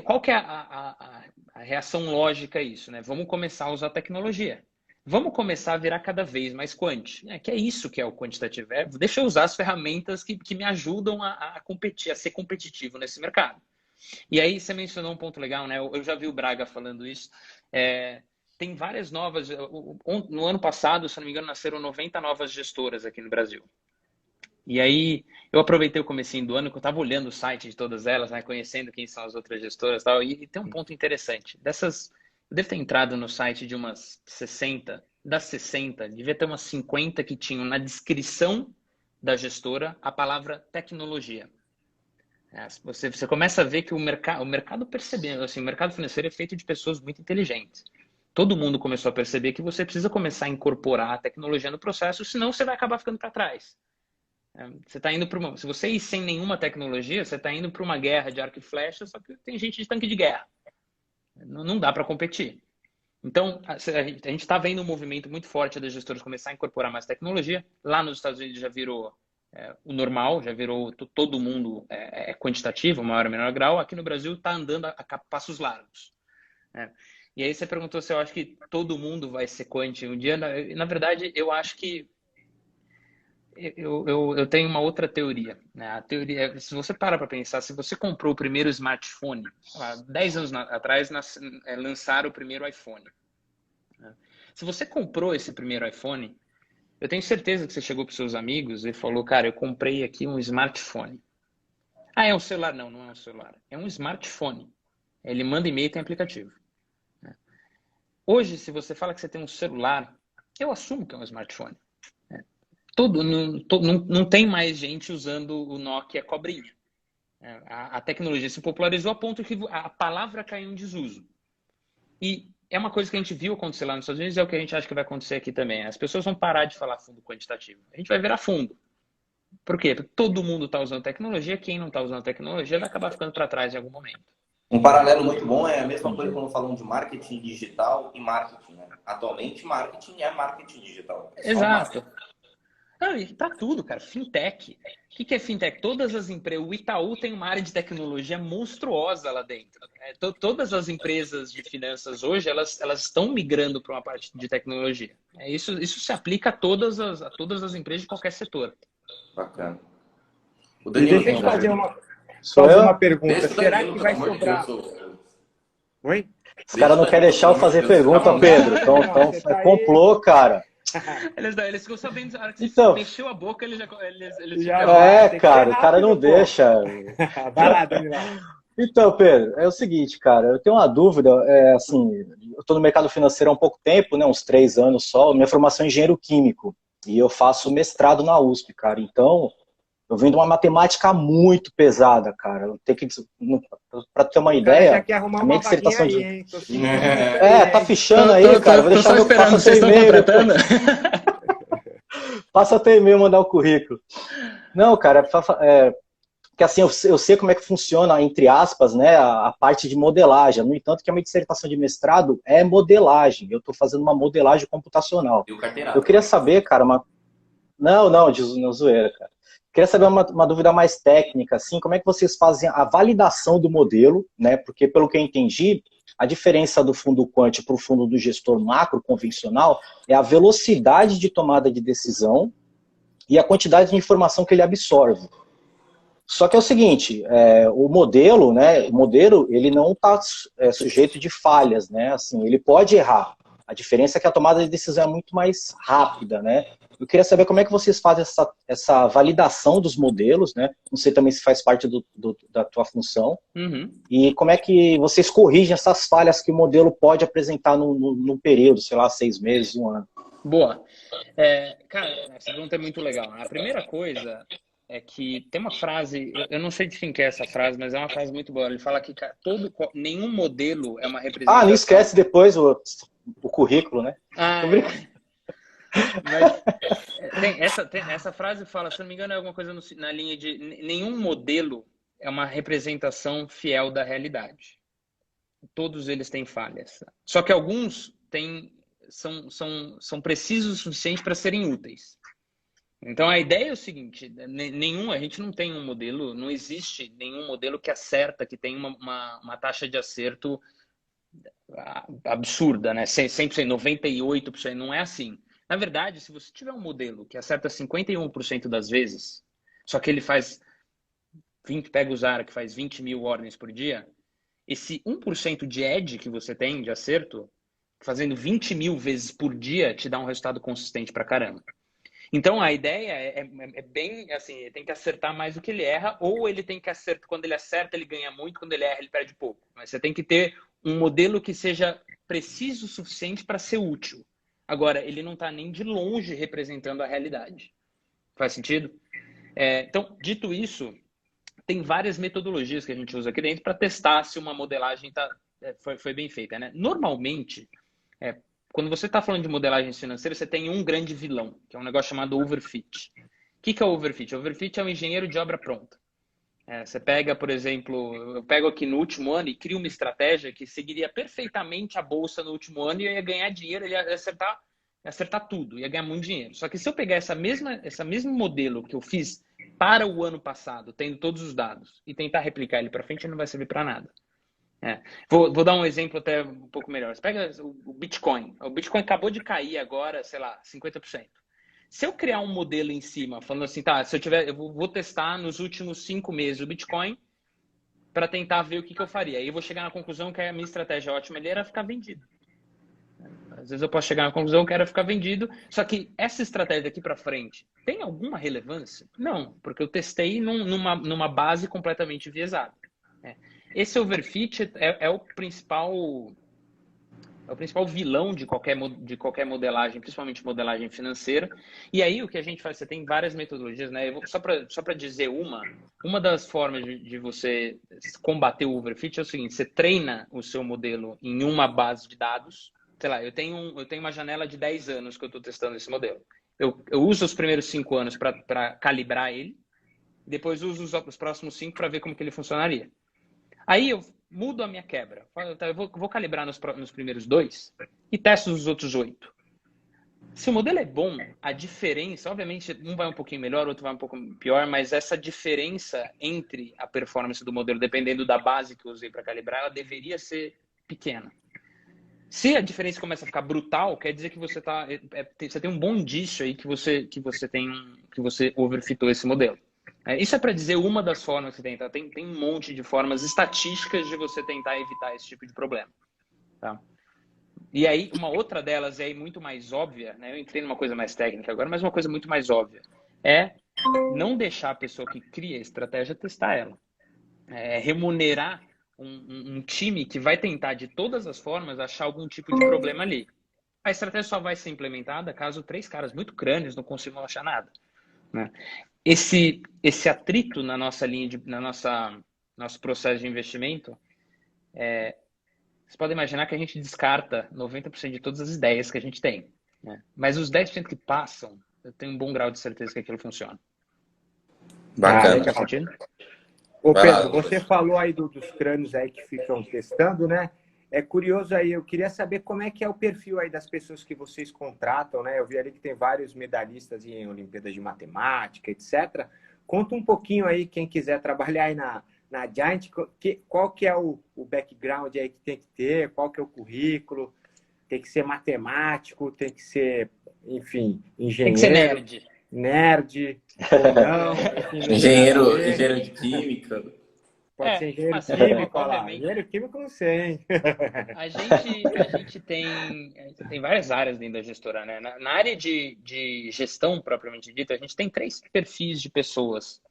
qual que é a reação lógica a isso, né? Vamos começar a usar tecnologia. Vamos começar a virar cada vez mais quant. Que é isso que é o quantitativo. Deixa eu usar as ferramentas que me ajudam a competir, a ser competitivo nesse mercado. E aí você mencionou um ponto legal, né? Eu já vi o Braga falando isso. Tem várias novas... No ano passado, se não me engano, nasceram 90 novas gestoras aqui no Brasil. E aí, eu aproveitei o comecinho do ano, que eu estava olhando o site de todas elas, né? Conhecendo quem são as outras gestoras e tal. E tem um ponto interessante. Eu devo ter entrado no site de umas 60. Das 60, devia ter umas 50 que tinham na descrição da gestora a palavra tecnologia. Você começa a ver que o mercado percebendo, assim, o mercado financeiro é feito de pessoas muito inteligentes. Todo mundo começou a perceber que você precisa começar a incorporar a tecnologia no processo, senão você vai acabar ficando para trás. Você tá indo para se você ir sem nenhuma tecnologia, você está indo para uma guerra de arco e flecha, só que tem gente de tanque de guerra. Não dá para competir. Então, a gente está vendo um movimento muito forte das gestoras começar a incorporar mais tecnologia. Lá nos Estados Unidos já virou o normal, já virou todo mundo quantitativo, maior ou menor grau. Aqui no Brasil está andando a passos largos. E aí você perguntou se eu acho que todo mundo vai ser quant um dia. Na verdade, eu acho que eu tenho uma outra teoria, né? A teoria, se você para pensar, se você comprou o primeiro smartphone, 10 anos atrás lançaram o primeiro iPhone. Se você comprou esse primeiro iPhone, eu tenho certeza que você chegou para os seus amigos e falou, cara, eu comprei aqui um smartphone. É um celular? Não, não é um celular. É um smartphone. Ele manda e-mail e tem aplicativo. Hoje, se você fala que você tem um celular, eu assumo que é um smartphone. Não tem mais gente usando o Nokia cobrinha. A tecnologia se popularizou a ponto que a palavra caiu em desuso. E é uma coisa que a gente viu acontecer lá nos Estados Unidos, é o que a gente acha que vai acontecer aqui também. As pessoas vão parar de falar fundo quantitativo. A gente vai virar fundo. Por quê? Porque todo mundo está usando tecnologia, quem não está usando tecnologia vai acabar ficando para trás em algum momento. Um paralelo muito bom é a mesma coisa quando falam de marketing digital e marketing. Né? Atualmente, marketing é marketing digital. Exato. Para tudo, cara. Fintech. O que é fintech? Todas as empresas. O Itaú tem uma área de tecnologia monstruosa lá dentro. Todas as empresas de finanças hoje, elas estão migrando para uma parte de tecnologia. Isso se aplica a todas as empresas de qualquer setor. Bacana. O Danilo, deixa eu fazer uma pergunta. Será que vai sobrar... Oi? Os caras não querem deixar eu fazer pergunta, Pedro. Então complô, cara. Eles ficam sabendo, na hora que você mexeu a boca, eles já cara, o cara não deixa. Vai lá, Danilo. Então, Pedro, é o seguinte, cara, eu tenho uma dúvida, assim, eu estou no mercado financeiro há um pouco tempo, né, uns 3 anos só, minha formação é engenheiro químico, e eu faço mestrado na USP, cara, então eu venho de uma matemática muito pesada, cara, eu tenho que, pra ter uma ideia, a minha dissertação aí, tá fichando aí, cara, vou deixar esperando, vocês estão contratando? Passa até e-mail mandar o currículo. Não, cara, porque assim, eu sei como é que funciona, entre aspas, né, a parte de modelagem. No entanto, que a minha dissertação de mestrado é modelagem. Eu estou fazendo uma modelagem computacional. Eu queria saber, cara, Não, zoeira, cara. Queria saber uma dúvida mais técnica, assim, como é que vocês fazem a validação do modelo, né? Porque, pelo que eu entendi, a diferença do fundo quant para o fundo do gestor macro convencional é a velocidade de tomada de decisão e a quantidade de informação que ele absorve. Só que é o seguinte, o modelo, né? O modelo, ele não está sujeito de falhas, né? Assim, ele pode errar. A diferença é que a tomada de decisão é muito mais rápida, né? Eu queria saber como é que vocês fazem essa validação dos modelos, né? Não sei também se faz parte da tua função. Uhum. E como é que vocês corrigem essas falhas que o modelo pode apresentar num período, sei lá, 6 meses, 1 ano. Boa. Cara, essa pergunta é muito legal. A primeira coisa é que tem uma frase, eu não sei de quem que é essa frase, mas é uma frase muito boa. Ele fala que nenhum modelo é uma representação. Não esquece depois o currículo, né? Mas essa frase fala, se não me engano, é alguma coisa na linha de nenhum modelo é uma representação fiel da realidade. Todos eles têm falhas. Só que alguns são precisos o suficiente para serem úteis. Então a ideia é o seguinte, a gente não tem um modelo, não existe nenhum modelo que acerta, que tem uma taxa de acerto absurda, né? 100%, 98%, não é assim. Na verdade, se você tiver um modelo que acerta 51% das vezes, só que ele faz pega o Zara, que faz 20 mil ordens por dia, esse 1% de edge que você tem de acerto, fazendo 20 mil vezes por dia, te dá um resultado consistente pra caramba. Então, a ideia é bem assim, ele tem que acertar mais do que ele erra, ou ele tem que acertar, quando ele acerta, ele ganha muito, quando ele erra, ele perde pouco. Mas você tem que ter um modelo que seja preciso o suficiente para ser útil. Agora, ele não está nem de longe representando a realidade. Faz sentido? Então, dito isso, tem várias metodologias que a gente usa aqui dentro para testar se uma modelagem foi bem feita, né? Normalmente, quando você está falando de modelagem financeira, você tem um grande vilão, que é um negócio chamado overfit. O que é o overfit? O overfit é um engenheiro de obra pronta. Você pega, por exemplo, eu pego aqui no último ano e crio uma estratégia que seguiria perfeitamente a bolsa no último ano e eu ia ganhar dinheiro, ele ia acertar tudo, ia ganhar muito dinheiro. Só que se eu pegar esse mesmo modelo que eu fiz para o ano passado, tendo todos os dados, e tentar replicar ele para frente, ele não vai servir para nada. Vou dar um exemplo até um pouco melhor. Você pega o Bitcoin. O Bitcoin acabou de cair agora, sei lá, 50%. Se eu criar um modelo em cima, falando assim, tá, eu vou testar nos últimos 5 meses o Bitcoin para tentar ver o que eu faria. Aí eu vou chegar na conclusão que a minha estratégia ótima era ficar vendido. Às vezes eu posso chegar na conclusão que era ficar vendido, só que essa estratégia daqui para frente tem alguma relevância? Não, porque eu testei numa base completamente enviesada. Esse overfit é o principal vilão de qualquer modelagem, principalmente modelagem financeira. E aí o que a gente faz, você tem várias metodologias, né? Só para dizer uma das formas de você combater o overfit é o seguinte: você treina o seu modelo em uma base de dados. Sei lá, eu tenho uma janela de 10 anos que eu estou testando esse modelo. Eu uso os primeiros 5 anos para calibrar ele, depois uso os próximos 5 para ver como que ele funcionaria. Aí eu mudo a minha quebra. Eu vou calibrar nos primeiros 2 e testo os outros 8. Se o modelo é bom, a diferença, obviamente, um vai um pouquinho melhor, o outro vai um pouco pior, mas essa diferença entre a performance do modelo, dependendo da base que eu usei para calibrar, ela deveria ser pequena. Se a diferença começa a ficar brutal, quer dizer que você tem um bom indício aí que você overfitou esse modelo. Isso é para dizer uma das formas que tem um monte de formas estatísticas de você tentar evitar esse tipo de problema. Tá? E aí, uma outra delas é muito mais óbvia, né? Eu entrei numa coisa mais técnica agora, mas uma coisa muito mais óbvia é não deixar a pessoa que cria a estratégia testar ela. Remunerar um time que vai tentar de todas as formas achar algum tipo de problema ali. A estratégia só vai ser implementada caso 3 caras muito crânios não consigam achar nada. Né? Esse atrito na nossa linha, nosso processo de investimento, você pode imaginar que a gente descarta 90% de todas as ideias que a gente tem. Né? Mas os 10% que passam, eu tenho um bom grau de certeza que aquilo funciona. Bacana. Faz sentido? Ô Pedro, você falou aí dos crânios aí que ficam testando, né? É curioso aí, eu queria saber como é que é o perfil aí das pessoas que vocês contratam, né? Eu vi ali que tem vários medalhistas em Olimpíadas de Matemática, etc. Conta um pouquinho aí, quem quiser trabalhar aí na Giant, qual que é o background aí que tem que ter, qual que é o currículo, tem que ser matemático, tem que ser, enfim, engenheiro. Tem que ser nerd ou não. Enfim, engenheiro de química. Pode ser engenheiro assim, químico, olha lá. obviamente, Engenheiro químico eu não sei, hein? a gente tem várias áreas dentro da gestora, né? Na área de gestão, propriamente dita, a gente tem 3 perfis de pessoas.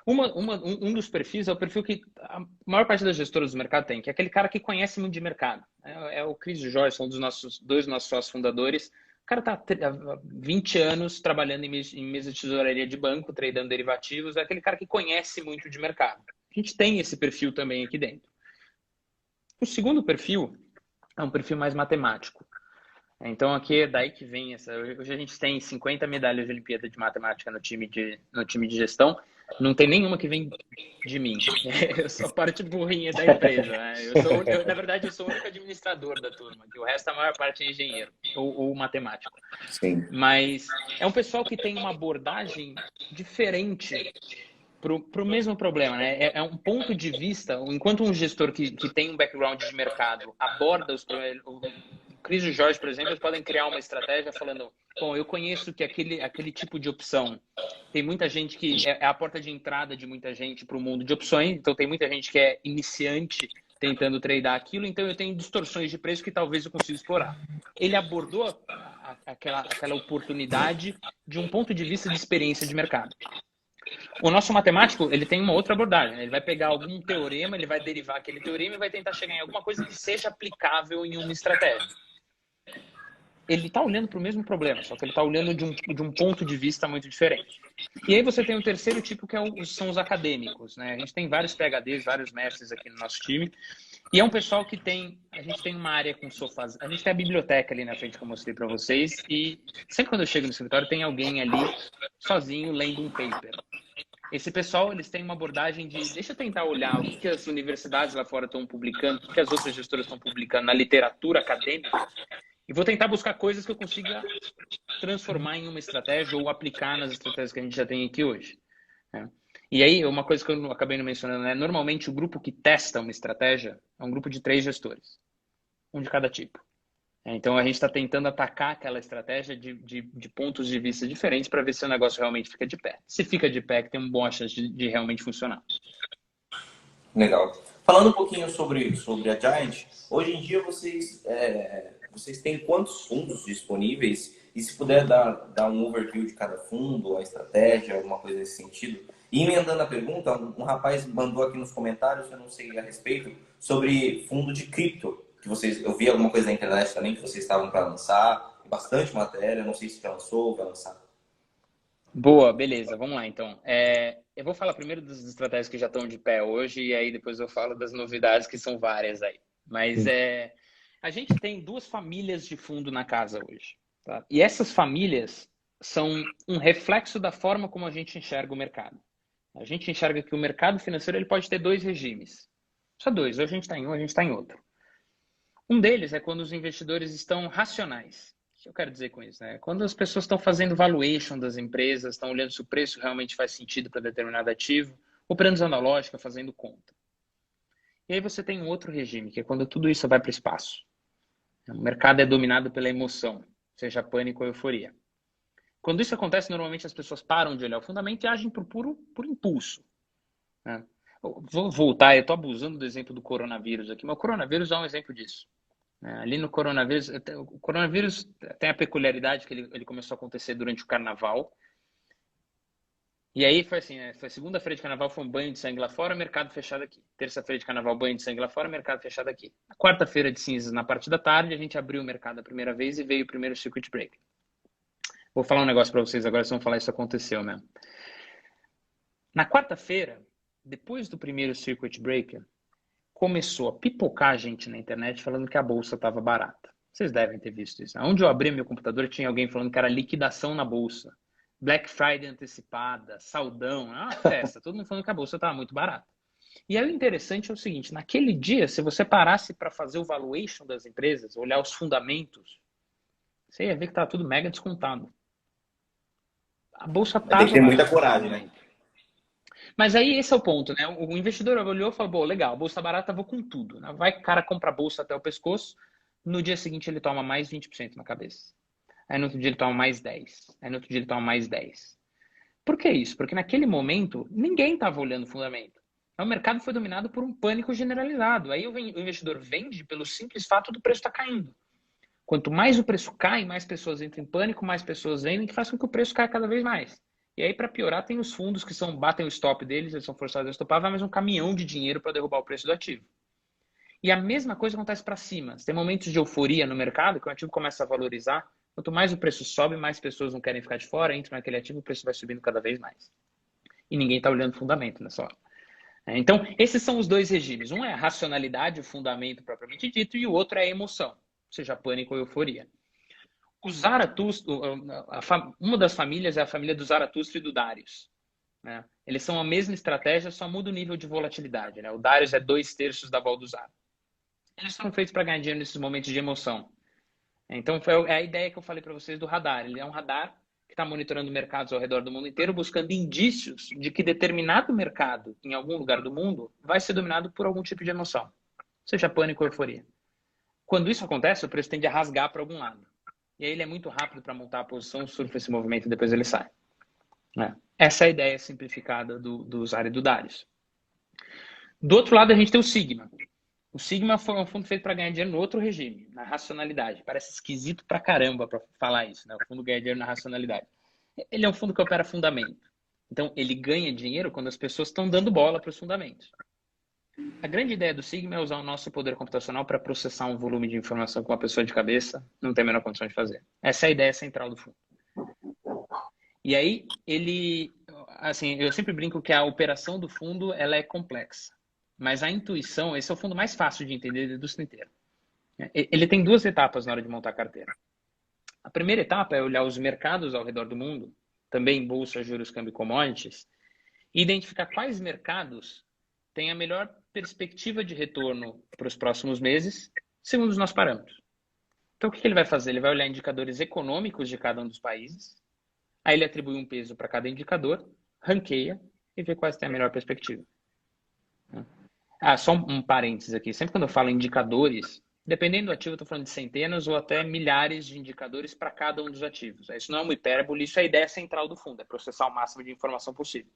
Um dos perfis é o perfil que a maior parte das gestoras do mercado tem, que é aquele cara que conhece muito de mercado. É o Chris e o Jorge, são dois dos nossos sócios fundadores. O cara está há 20 anos trabalhando em mesa de tesouraria de banco, tradando derivativos. É aquele cara que conhece muito de mercado. A gente tem esse perfil também aqui dentro. O segundo perfil é um perfil mais matemático. Então, aqui é daí que vem essa. Hoje a gente tem 50 medalhas de Olimpíada de Matemática no time de gestão. Não tem nenhuma que vem de mim. Eu sou a parte burrinha da empresa. Né? Na verdade, eu sou o único administrador da turma, que o resto, a maior parte é engenheiro ou matemático. Sim. Mas é um pessoal que tem uma abordagem diferente para o mesmo problema, né? É um ponto de vista, enquanto um gestor que tem um background de mercado aborda os problemas. O Cris e o Jorge, por exemplo, eles podem criar uma estratégia falando: bom, eu conheço que aquele tipo de opção tem muita gente que é a porta de entrada de muita gente para o mundo de opções, então tem muita gente que é iniciante tentando tradear aquilo, então eu tenho distorções de preço que talvez eu consiga explorar. Ele abordou aquela oportunidade de um ponto de vista de experiência de mercado. O nosso matemático, ele tem uma outra abordagem. Ele vai pegar algum teorema, ele vai derivar aquele teorema e vai tentar chegar em alguma coisa que seja aplicável em uma estratégia. Ele está olhando para o mesmo problema, só que ele está olhando de um ponto de vista muito diferente. E aí você tem o terceiro tipo, que são os acadêmicos. Né? A gente tem vários PhDs, vários mestres aqui no nosso time. E é um pessoal que a gente tem uma área com sofás. A gente tem a biblioteca ali na frente que eu mostrei para vocês. E sempre quando eu chego no escritório, tem alguém ali sozinho lendo um paper. Esse pessoal, eles têm uma abordagem de deixa eu tentar olhar o que as universidades lá fora estão publicando, o que as outras gestoras estão publicando na literatura acadêmica, e vou tentar buscar coisas que eu consiga transformar em uma estratégia ou aplicar nas estratégias que a gente já tem aqui hoje. Né? E aí, uma coisa que eu acabei não mencionando, né? Normalmente o grupo que testa uma estratégia é um grupo de 3 gestores, um de cada tipo. Então, a gente está tentando atacar aquela estratégia de pontos de vista diferentes para ver se o negócio realmente fica de pé. Se fica de pé, que tem uma boa chance de realmente funcionar. Legal. Falando um pouquinho sobre a Giant, hoje em dia vocês têm quantos fundos disponíveis? E se puder dar um overview de cada fundo, a estratégia, alguma coisa nesse sentido. E emendando a pergunta, um rapaz mandou aqui nos comentários, eu não sei a respeito, sobre fundo de cripto. Eu vi alguma coisa na internet também que vocês estavam para lançar, bastante matéria, não sei se já lançou ou vai lançar. Boa, beleza, vamos lá então. Eu vou falar primeiro das estratégias que já estão de pé hoje e aí depois eu falo das novidades que são várias aí. Mas a gente tem 2 famílias de fundo na casa hoje. Tá? E essas famílias são um reflexo da forma como a gente enxerga o mercado. A gente enxerga que o mercado financeiro ele pode ter 2 regimes. Só 2, ou a gente está em um, ou a gente está em outro. Um deles é quando os investidores estão racionais. O que eu quero dizer com isso? Né? Quando as pessoas estão fazendo valuation das empresas, estão olhando se o preço realmente faz sentido para determinado ativo, operando na lógica, fazendo conta. E aí você tem um outro regime, que é quando tudo isso vai para o espaço. O mercado é dominado pela emoção, seja pânico ou euforia. Quando isso acontece, normalmente as pessoas param de olhar o fundamento e agem por impulso. Né? Vou voltar, eu estou abusando do exemplo do coronavírus aqui, mas o coronavírus é um exemplo disso. Ali no coronavírus, o coronavírus tem a peculiaridade que ele começou a acontecer durante o carnaval. E aí foi assim, né? Foi segunda-feira de carnaval, foi um banho de sangue lá fora, mercado fechado aqui. Terça-feira de carnaval, banho de sangue lá fora, mercado fechado aqui. Na quarta-feira de cinzas, na parte da tarde, a gente abriu o mercado a primeira vez e veio o primeiro circuit break. Vou falar um negócio para vocês agora, vocês vão falar isso aconteceu mesmo. Na quarta-feira, depois do primeiro circuit breaker, começou a pipocar gente na internet falando que a bolsa estava barata. Vocês devem ter visto isso. Onde eu abri meu computador, tinha alguém falando que era liquidação na bolsa. Black Friday antecipada, saldão, uma festa. Todo mundo falando que a bolsa estava muito barata. E aí o interessante é o seguinte, naquele dia, se você parasse para fazer o valuation das empresas, olhar os fundamentos, você ia ver que estava tudo mega descontado. A bolsa estava... Tem que ter muita coragem, né? Mas aí esse é o ponto, né? O investidor olhou e falou, bom, legal, a bolsa barata, vou com tudo. Vai que o cara compra a bolsa até o pescoço, no dia seguinte ele toma mais 20% na cabeça. Aí no outro dia ele toma mais 10%. Aí no outro dia ele toma mais 10%. Por que isso? Porque naquele momento ninguém estava olhando o fundamento. O mercado foi dominado por um pânico generalizado. Aí o investidor vende pelo simples fato do preço estar caindo. Quanto mais o preço cai, mais pessoas entram em pânico, mais pessoas vendem, que faz com que o preço caia cada vez mais. E aí, para piorar, tem os fundos que batem o stop deles, eles são forçados a estopar, vai mais um caminhão de dinheiro para derrubar o preço do ativo. E a mesma coisa acontece para cima. Você tem momentos de euforia no mercado, que o ativo começa a valorizar. Quanto mais o preço sobe, mais pessoas não querem ficar de fora, entram naquele ativo, o preço vai subindo cada vez mais. E ninguém está olhando o fundamento nessa hora. Então, esses são os dois regimes. Um é a racionalidade, o fundamento propriamente dito, e o outro é a emoção, seja pânico ou euforia. O Zaratustra, uma das famílias é a família do Zaratustra e do Darius. Né? Eles são a mesma estratégia, só muda o nível de volatilidade. Né? O Darius é 2/3 da Balduzar. Eles foram feitos para ganhar dinheiro nesses momentos de emoção. Então, é a ideia que eu falei para vocês do radar. Ele é um radar que está monitorando mercados ao redor do mundo inteiro, buscando indícios de que determinado mercado, em algum lugar do mundo, vai ser dominado por algum tipo de emoção, seja pânico ou euforia. Quando isso acontece, o preço tende a rasgar para algum lado. E aí ele é muito rápido para montar a posição, surfa esse movimento e depois ele sai. Essa é a ideia simplificada do Zara e do Darius. Do outro lado, a gente tem o Sigma. O Sigma foi um fundo feito para ganhar dinheiro no outro regime, na racionalidade. Parece esquisito pra caramba para falar isso, né? O fundo ganha dinheiro na racionalidade. Ele é um fundo que opera fundamento. Então, ele ganha dinheiro quando as pessoas estão dando bola para os fundamentos. A grande ideia do Sigma é usar o nosso poder computacional para processar um volume de informação que uma pessoa de cabeça não tem a menor condição de fazer. Essa é a ideia central do fundo. E aí, assim, eu sempre brinco que a operação do fundo ela é complexa. Mas a intuição, esse é o fundo mais fácil de entender da indústria inteira. Ele tem 2 etapas na hora de montar a carteira. A primeira etapa é olhar os mercados ao redor do mundo, também bolsa, juros, câmbio e commodities, e identificar quais mercados têm a melhor perspectiva de retorno para os próximos meses, segundo os nossos parâmetros. Então, o que ele vai fazer? Ele vai olhar indicadores econômicos de cada um dos países, aí ele atribui um peso para cada indicador, ranqueia e vê quais têm a melhor perspectiva. Só um parênteses aqui. Sempre quando eu falo indicadores, dependendo do ativo, eu estou falando de centenas ou até milhares de indicadores para cada um dos ativos. Isso não é uma hipérbole, isso é a ideia central do fundo, é processar o máximo de informação possível.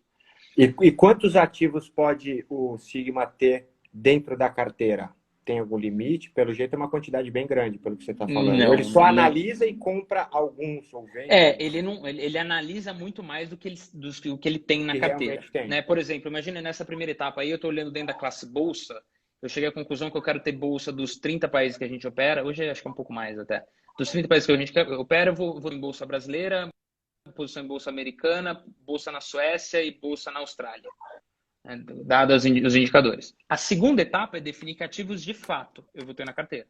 E quantos ativos pode o Sigma ter dentro da carteira? Tem algum limite? Pelo jeito é uma quantidade bem grande, pelo que você está falando. Não, ele só analisa e compra alguns ou vende? Ele analisa muito mais do que ele tem na carteira. Tem. Né? Por exemplo, imagina nessa primeira etapa aí, eu estou olhando dentro da classe bolsa, eu cheguei à conclusão que eu quero ter bolsa dos 30 países que a gente opera, hoje acho que é um pouco mais até. Dos 30 países que a gente opera, eu vou em bolsa brasileira, posição em bolsa americana, bolsa na Suécia e bolsa na Austrália. Dados os indicadores. A segunda etapa é definir que ativos de fato eu vou ter na carteira.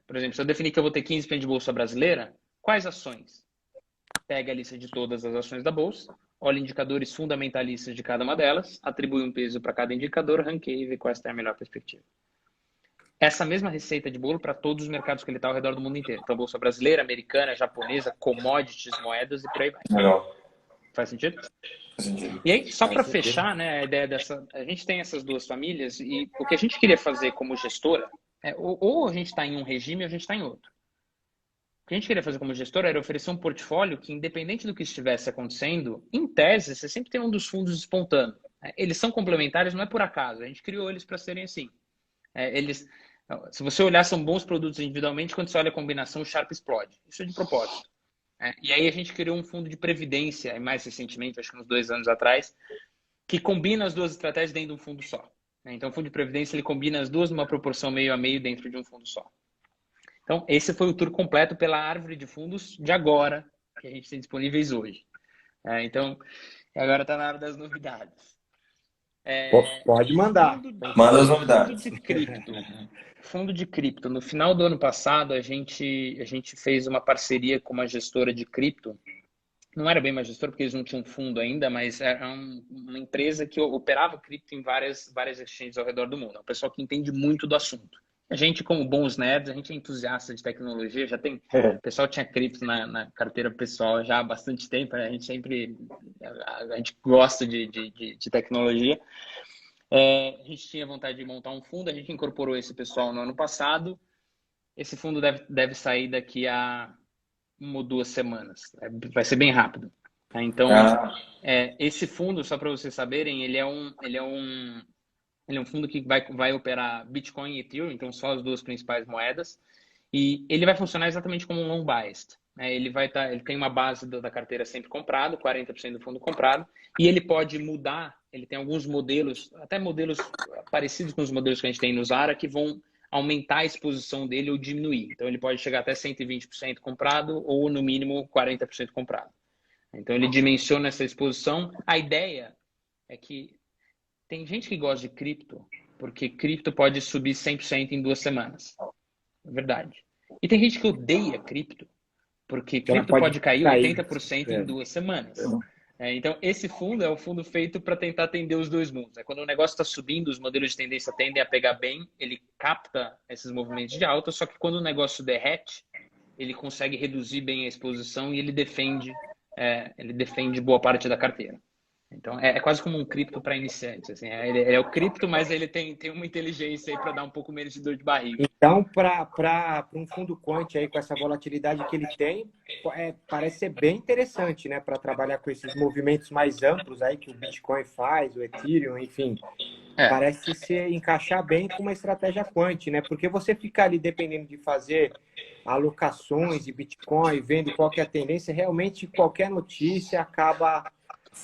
Por exemplo, se eu definir que eu vou ter 15% de bolsa brasileira, quais ações? Pega a lista de todas as ações da bolsa, olha indicadores fundamentalistas de cada uma delas, atribui um peso para cada indicador, ranqueia e vê quais têm a melhor perspectiva. Essa mesma receita de bolo para todos os mercados que ele está ao redor do mundo inteiro. Então, bolsa brasileira, americana, japonesa, commodities, moedas e por aí vai. Legal. Faz sentido? E aí, só para fechar, né, a ideia dessa... A gente tem essas 2 famílias e o que a gente queria fazer como gestora é ou a gente está em um regime ou a gente está em outro. O que a gente queria fazer como gestora era oferecer um portfólio que, independente do que estivesse acontecendo, em tese, você sempre tem um dos fundos despontando. Eles são complementares, não é por acaso. A gente criou eles para serem assim. Se você olhar, são bons produtos individualmente, quando você olha a combinação, o Sharp explode. Isso é de propósito. E aí a gente criou um fundo de previdência, mais recentemente, acho que uns 2 anos atrás, que combina as 2 estratégias dentro de um fundo só. Então, o fundo de previdência ele combina as 2 numa proporção meio a meio dentro de um fundo só. Então, esse foi o tour completo pela árvore de fundos de agora, que a gente tem disponíveis hoje. Então, agora está na hora das novidades. Pode mandar. Manda as novidades. Fundo de cripto. No final do ano passado, a gente fez uma parceria com uma gestora de cripto. Não era bem uma gestora, porque eles não tinham fundo ainda, mas era uma empresa que operava cripto em várias exchanges ao redor do mundo. É um pessoal que entende muito do assunto. A gente, como bons nerds, a gente é entusiasta de tecnologia, já tem... O pessoal tinha cripto na carteira pessoal já há bastante tempo, né? A gente gosta de tecnologia. A gente tinha vontade de montar um fundo, a gente incorporou esse pessoal no ano passado. Esse fundo deve sair daqui a 1 ou 2 semanas. Vai ser bem rápido. Então, esse fundo, só para vocês saberem, ele é um Ele é um fundo que vai operar Bitcoin e Ethereum, então só as duas principais moedas. E ele vai funcionar exatamente como um long biased. Ele tem uma base da carteira sempre comprado, 40% do fundo comprado, e ele pode mudar, ele tem alguns modelos, até modelos parecidos com os modelos que a gente tem no Zara, que vão aumentar a exposição dele ou diminuir. Então ele pode chegar até 120% comprado ou no mínimo 40% comprado. Então ele dimensiona essa exposição. A ideia é que tem gente que gosta de cripto, porque cripto pode subir 100% em 2 semanas. É verdade. E tem gente que odeia cripto, porque cripto pode cair 80% em 2 semanas. Então, esse fundo é um fundo feito para tentar atender os dois mundos. Quando o negócio está subindo, os modelos de tendência tendem a pegar bem, ele capta esses movimentos de alta, só que quando o negócio derrete, ele consegue reduzir bem a exposição e ele defende boa parte da carteira. Então, é quase como um cripto para iniciantes. Assim, ele é o cripto, mas ele tem uma inteligência aí para dar um pouco menos de dor de barriga. Então, para um fundo quant aí, com essa volatilidade que ele tem, parece ser bem interessante, né? Para trabalhar com esses movimentos mais amplos aí que o Bitcoin faz, o Ethereum, enfim. Parece se encaixar bem com uma estratégia quant, né? Porque você fica ali dependendo de fazer alocações de Bitcoin, vendo qual que é a tendência, realmente qualquer notícia acaba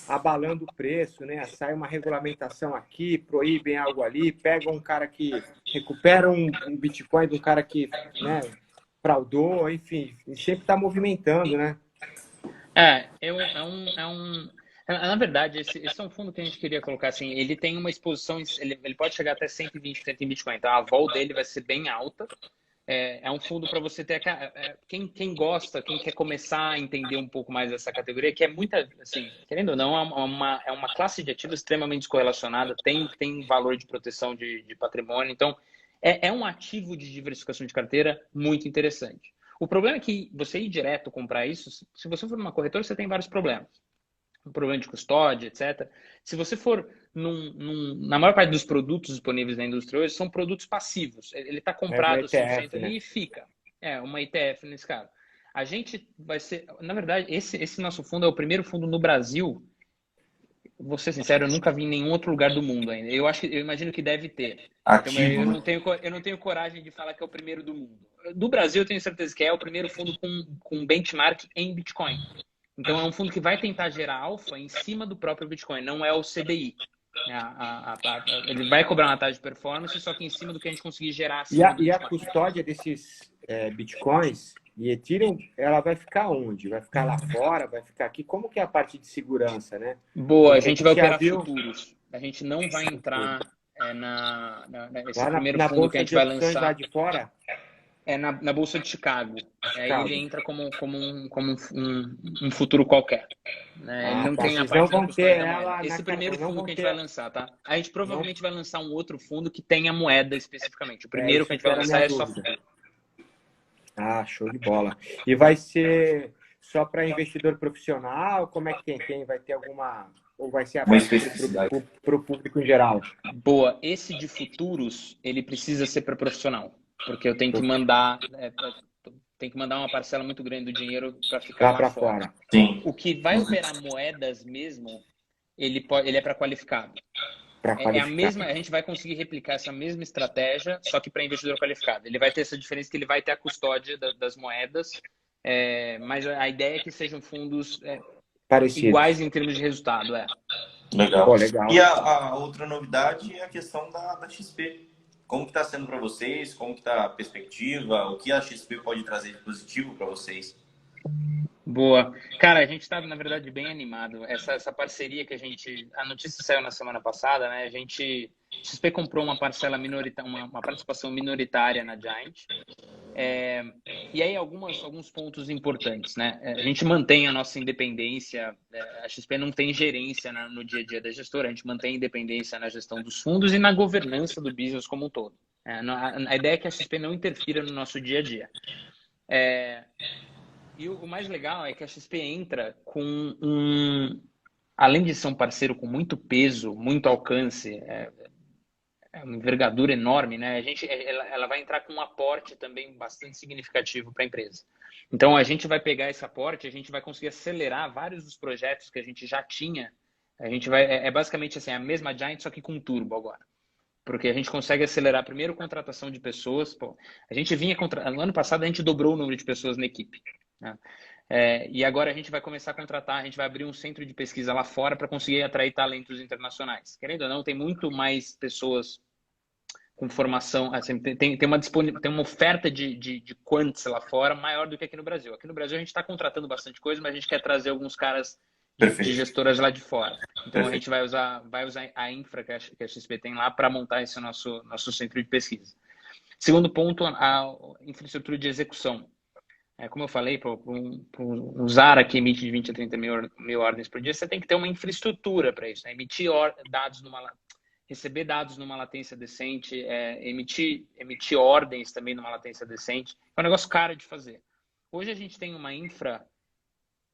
abalando o preço, né? Sai uma regulamentação aqui, proíbem algo ali, pega um cara que recupera um Bitcoin do cara que, né, fraudou, enfim, sempre está movimentando, né? Na verdade, esse é um fundo que a gente queria colocar assim, ele tem uma exposição, ele pode chegar até 120% em Bitcoin, então a vol dele vai ser bem alta. É um fundo para você ter... Quem gosta, quem quer começar a entender um pouco mais dessa categoria, que é muita, assim, querendo ou não, é uma classe de ativos extremamente descorrelacionada, tem valor de proteção de patrimônio, então é um ativo de diversificação de carteira muito interessante. O problema é que você ir direto comprar isso, se você for numa corretora, você tem vários problemas. Um problema de custódia, etc. Se você for na maior parte dos produtos disponíveis na indústria hoje, são produtos passivos. Ele está comprado 100% ali, né? E fica. Uma ETF nesse caso. A gente vai ser... Na verdade, esse nosso fundo é o primeiro fundo no Brasil. Vou ser sincero, eu nunca vi em nenhum outro lugar do mundo ainda. Eu imagino que deve ter. Ativo, então, eu não tenho coragem de falar que é o primeiro do mundo. Do Brasil, eu tenho certeza que é o primeiro fundo com benchmark em Bitcoin. Então, é um fundo que vai tentar gerar alfa em cima do próprio Bitcoin, não é o CDI. Ele vai cobrar uma taxa de performance, só que em cima do que a gente conseguir gerar. E a custódia desses Bitcoins e Ethereum, ela vai ficar onde? Vai ficar lá fora? Vai ficar aqui? Como que é a parte de segurança, né? Boa, a gente vai operar futuros. A gente não vai entrar nesse primeiro fundo que a gente vai lançar. Lá de fora? Na Bolsa de Chicago. Aí ele entra como um futuro qualquer. Né? Ele não tem a parte da custódia da moeda. Esse primeiro fundo que a gente vai lançar, tá? A gente provavelmente vai lançar um outro fundo que tenha moeda especificamente. O primeiro que a gente vai lançar é só futuro. Show de bola. E vai ser só para investidor profissional? Como é que tem? Vai ter alguma... Ou vai ser aberto para o público em geral? Boa. Esse de futuros, ele precisa ser para profissional. Porque eu tenho que mandar uma parcela muito grande do dinheiro para ficar lá fora. Sim. O que vai operar moedas mesmo, ele é para qualificado. A gente vai conseguir replicar essa mesma estratégia, só que para investidor qualificado. Ele vai ter essa diferença que ele vai ter a custódia das moedas, mas a ideia é que sejam fundos iguais em termos de resultado. Legal. Legal. E a outra novidade é a questão da XP. Como que está sendo para vocês? Como que está a perspectiva? O que a XP pode trazer de positivo para vocês? Boa. Cara, a gente está, na verdade, bem animado. Essa parceria que a notícia saiu na semana passada, né? A XP comprou uma parcela minoritária, uma participação minoritária na Giant. E aí, alguns pontos importantes, né? A gente mantém a nossa independência. A XP não tem gerência no dia a dia da gestora. A gente mantém independência na gestão dos fundos e na governança do business como um todo. A ideia é que a XP não interfira no nosso dia a dia. E o mais legal é que a XP entra com além de ser um parceiro com muito peso, muito alcance, uma envergadura enorme, né? Ela vai entrar com um aporte também bastante significativo para a empresa. Então, a gente vai pegar esse aporte, a gente vai conseguir acelerar vários dos projetos que a gente já tinha. A gente vai, basicamente assim, a mesma Giant, só que com turbo agora. porque a gente consegue acelerar primeiro a contratação de pessoas. Pô, a gente no ano passado a gente dobrou o número de pessoas na equipe, né? E agora a gente vai começar a contratar, a gente vai abrir um centro de pesquisa lá fora para conseguir atrair talentos internacionais. Querendo ou não, tem muito mais pessoas com formação, assim, tem uma oferta de quants lá fora maior do que aqui no Brasil. Aqui no Brasil a gente está contratando bastante coisa, mas a gente quer trazer alguns caras de gestoras lá de fora. Então a gente vai usar a infra que a XP tem lá para montar esse nosso centro de pesquisa. Segundo ponto, a infraestrutura de execução. Como eu falei, para um Zara que emite de 20 a 30 mil ordens por dia, você tem que ter uma infraestrutura para isso, né? Receber dados numa latência decente, emitir ordens também numa latência decente. É um negócio caro de fazer. Hoje a gente tem uma infra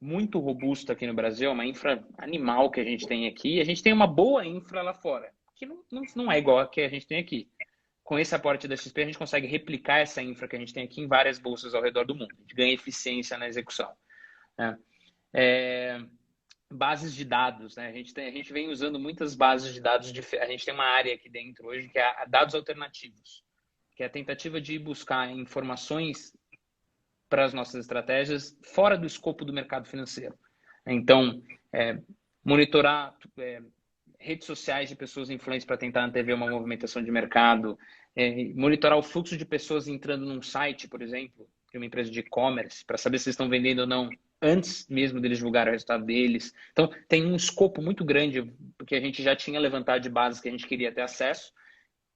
muito robusta aqui no Brasil, uma infra animal que a gente tem aqui, e a gente tem uma boa infra lá fora, que não é igual a que a gente tem aqui. Com esse aporte da XP, a gente consegue replicar essa infra que a gente tem aqui em várias bolsas ao redor do mundo. A gente ganha eficiência na execução, né? Bases de dados, né? A gente vem usando muitas bases de dados. A gente tem uma área aqui dentro hoje que é dados alternativos, que é a tentativa de buscar informações para as nossas estratégias fora do escopo do mercado financeiro. Então, monitorar redes sociais de pessoas influentes para tentar antever uma movimentação de mercado, monitorar o fluxo de pessoas entrando num site, por exemplo, de uma empresa de e-commerce, para saber se eles estão vendendo ou não antes mesmo deles divulgarem o resultado deles. Então, tem um escopo muito grande, porque a gente já tinha levantado de bases que a gente queria ter acesso.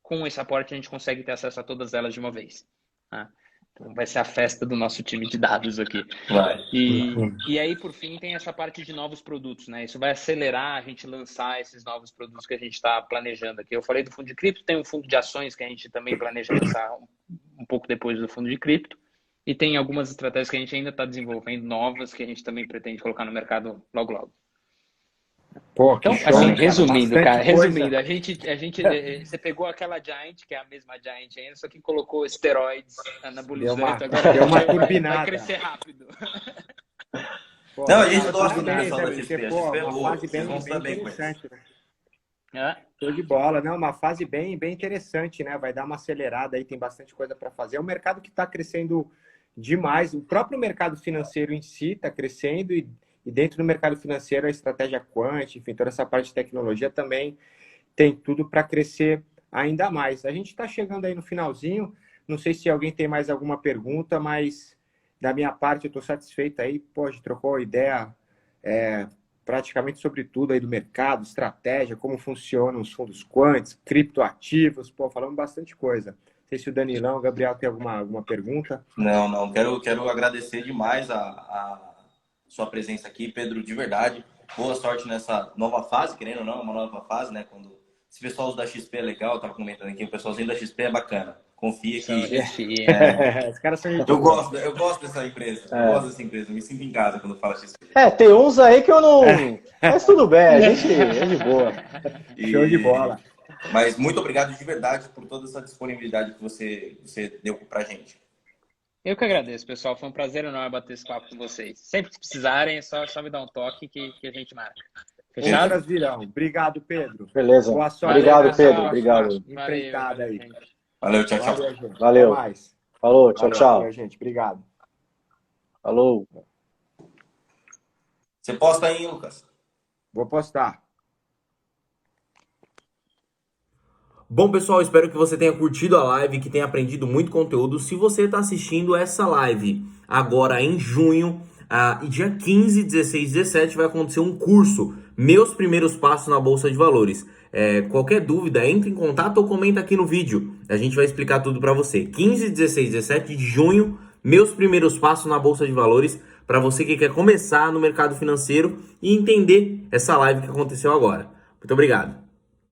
Com esse aporte, a gente consegue ter acesso a todas elas de uma vez, né? Então, vai ser a festa do nosso time de dados aqui. E aí, por fim, tem essa parte de novos produtos, né? Isso vai acelerar a gente lançar esses novos produtos que a gente está planejando aqui. Eu falei do fundo de cripto, tem um fundo de ações que a gente também planeja lançar um pouco depois do fundo de cripto. E tem algumas estratégias que a gente ainda está desenvolvendo, novas, que a gente também pretende colocar no mercado logo, logo. Pô, então, show, assim, cara, resumindo, coisa. a gente você pegou aquela Giant, que é a mesma Giant ainda, só que colocou esteroides anabolizante, agora deu uma turbinada. vai crescer rápido. Pô, não, a gente cara, gosta do parabéns, pessoal da né? XP. A Pô, XP é uma boa, fase bem, vocês vão bem estar bem com eles. interessante, né? Show de bola, né? Uma fase bem interessante, né? Vai dar uma acelerada aí, tem bastante coisa para fazer. É um mercado que está crescendo demais. O próprio mercado financeiro em si está crescendo e dentro do mercado financeiro a estratégia quant, enfim, toda essa parte de tecnologia também tem tudo para crescer ainda mais. A gente está chegando aí no finalzinho. Não sei se alguém tem mais alguma pergunta, mas da minha parte eu estou satisfeito aí. Pô, a gente trocou ideia praticamente sobre tudo aí do mercado, estratégia, como funcionam os fundos quants, criptoativos. Pô, falamos bastante coisa. Não sei se o Danilão, o Gabriel tem alguma pergunta. Não. Quero agradecer demais a sua presença aqui, Pedro, de verdade. Boa sorte nessa nova fase, querendo ou não, uma nova fase, né? Quando esse pessoal da XP é legal, eu tava comentando aqui, o pessoalzinho da XP é bacana. Confia que... Os caras são eu gosto dessa empresa. Eu gosto dessa empresa. Eu me sinto em casa quando fala XP. Tem uns aí que eu não... Mas tudo bem, a gente é de boa. Show de bola. Mas muito obrigado de verdade por toda essa disponibilidade que você deu pra gente. Eu que agradeço, pessoal. Foi um prazer enorme bater esse papo com vocês. Sempre que precisarem, é só me dar um toque que a gente marca. Fechado? Outras virão. Obrigado, Pedro. Beleza. Boa sorte. Obrigado, Pedro. Obrigado. Empreitada aí. Valeu, tchau. Valeu, gente. Valeu. Até mais. Falou, tchau. Valeu, gente. Obrigado. Falou. Você posta aí, Lucas? Vou postar. Bom, pessoal, espero que você tenha curtido a live, que tenha aprendido muito conteúdo. Se você está assistindo essa live agora em junho, e dia 15, 16 e 17 vai acontecer um curso, Meus Primeiros Passos na Bolsa de Valores. Qualquer dúvida, entre em contato ou comenta aqui no vídeo. A gente vai explicar tudo para você. 15, 16 e 17 de junho, Meus Primeiros Passos na Bolsa de Valores, para você que quer começar no mercado financeiro e entender essa live que aconteceu agora. Muito obrigado.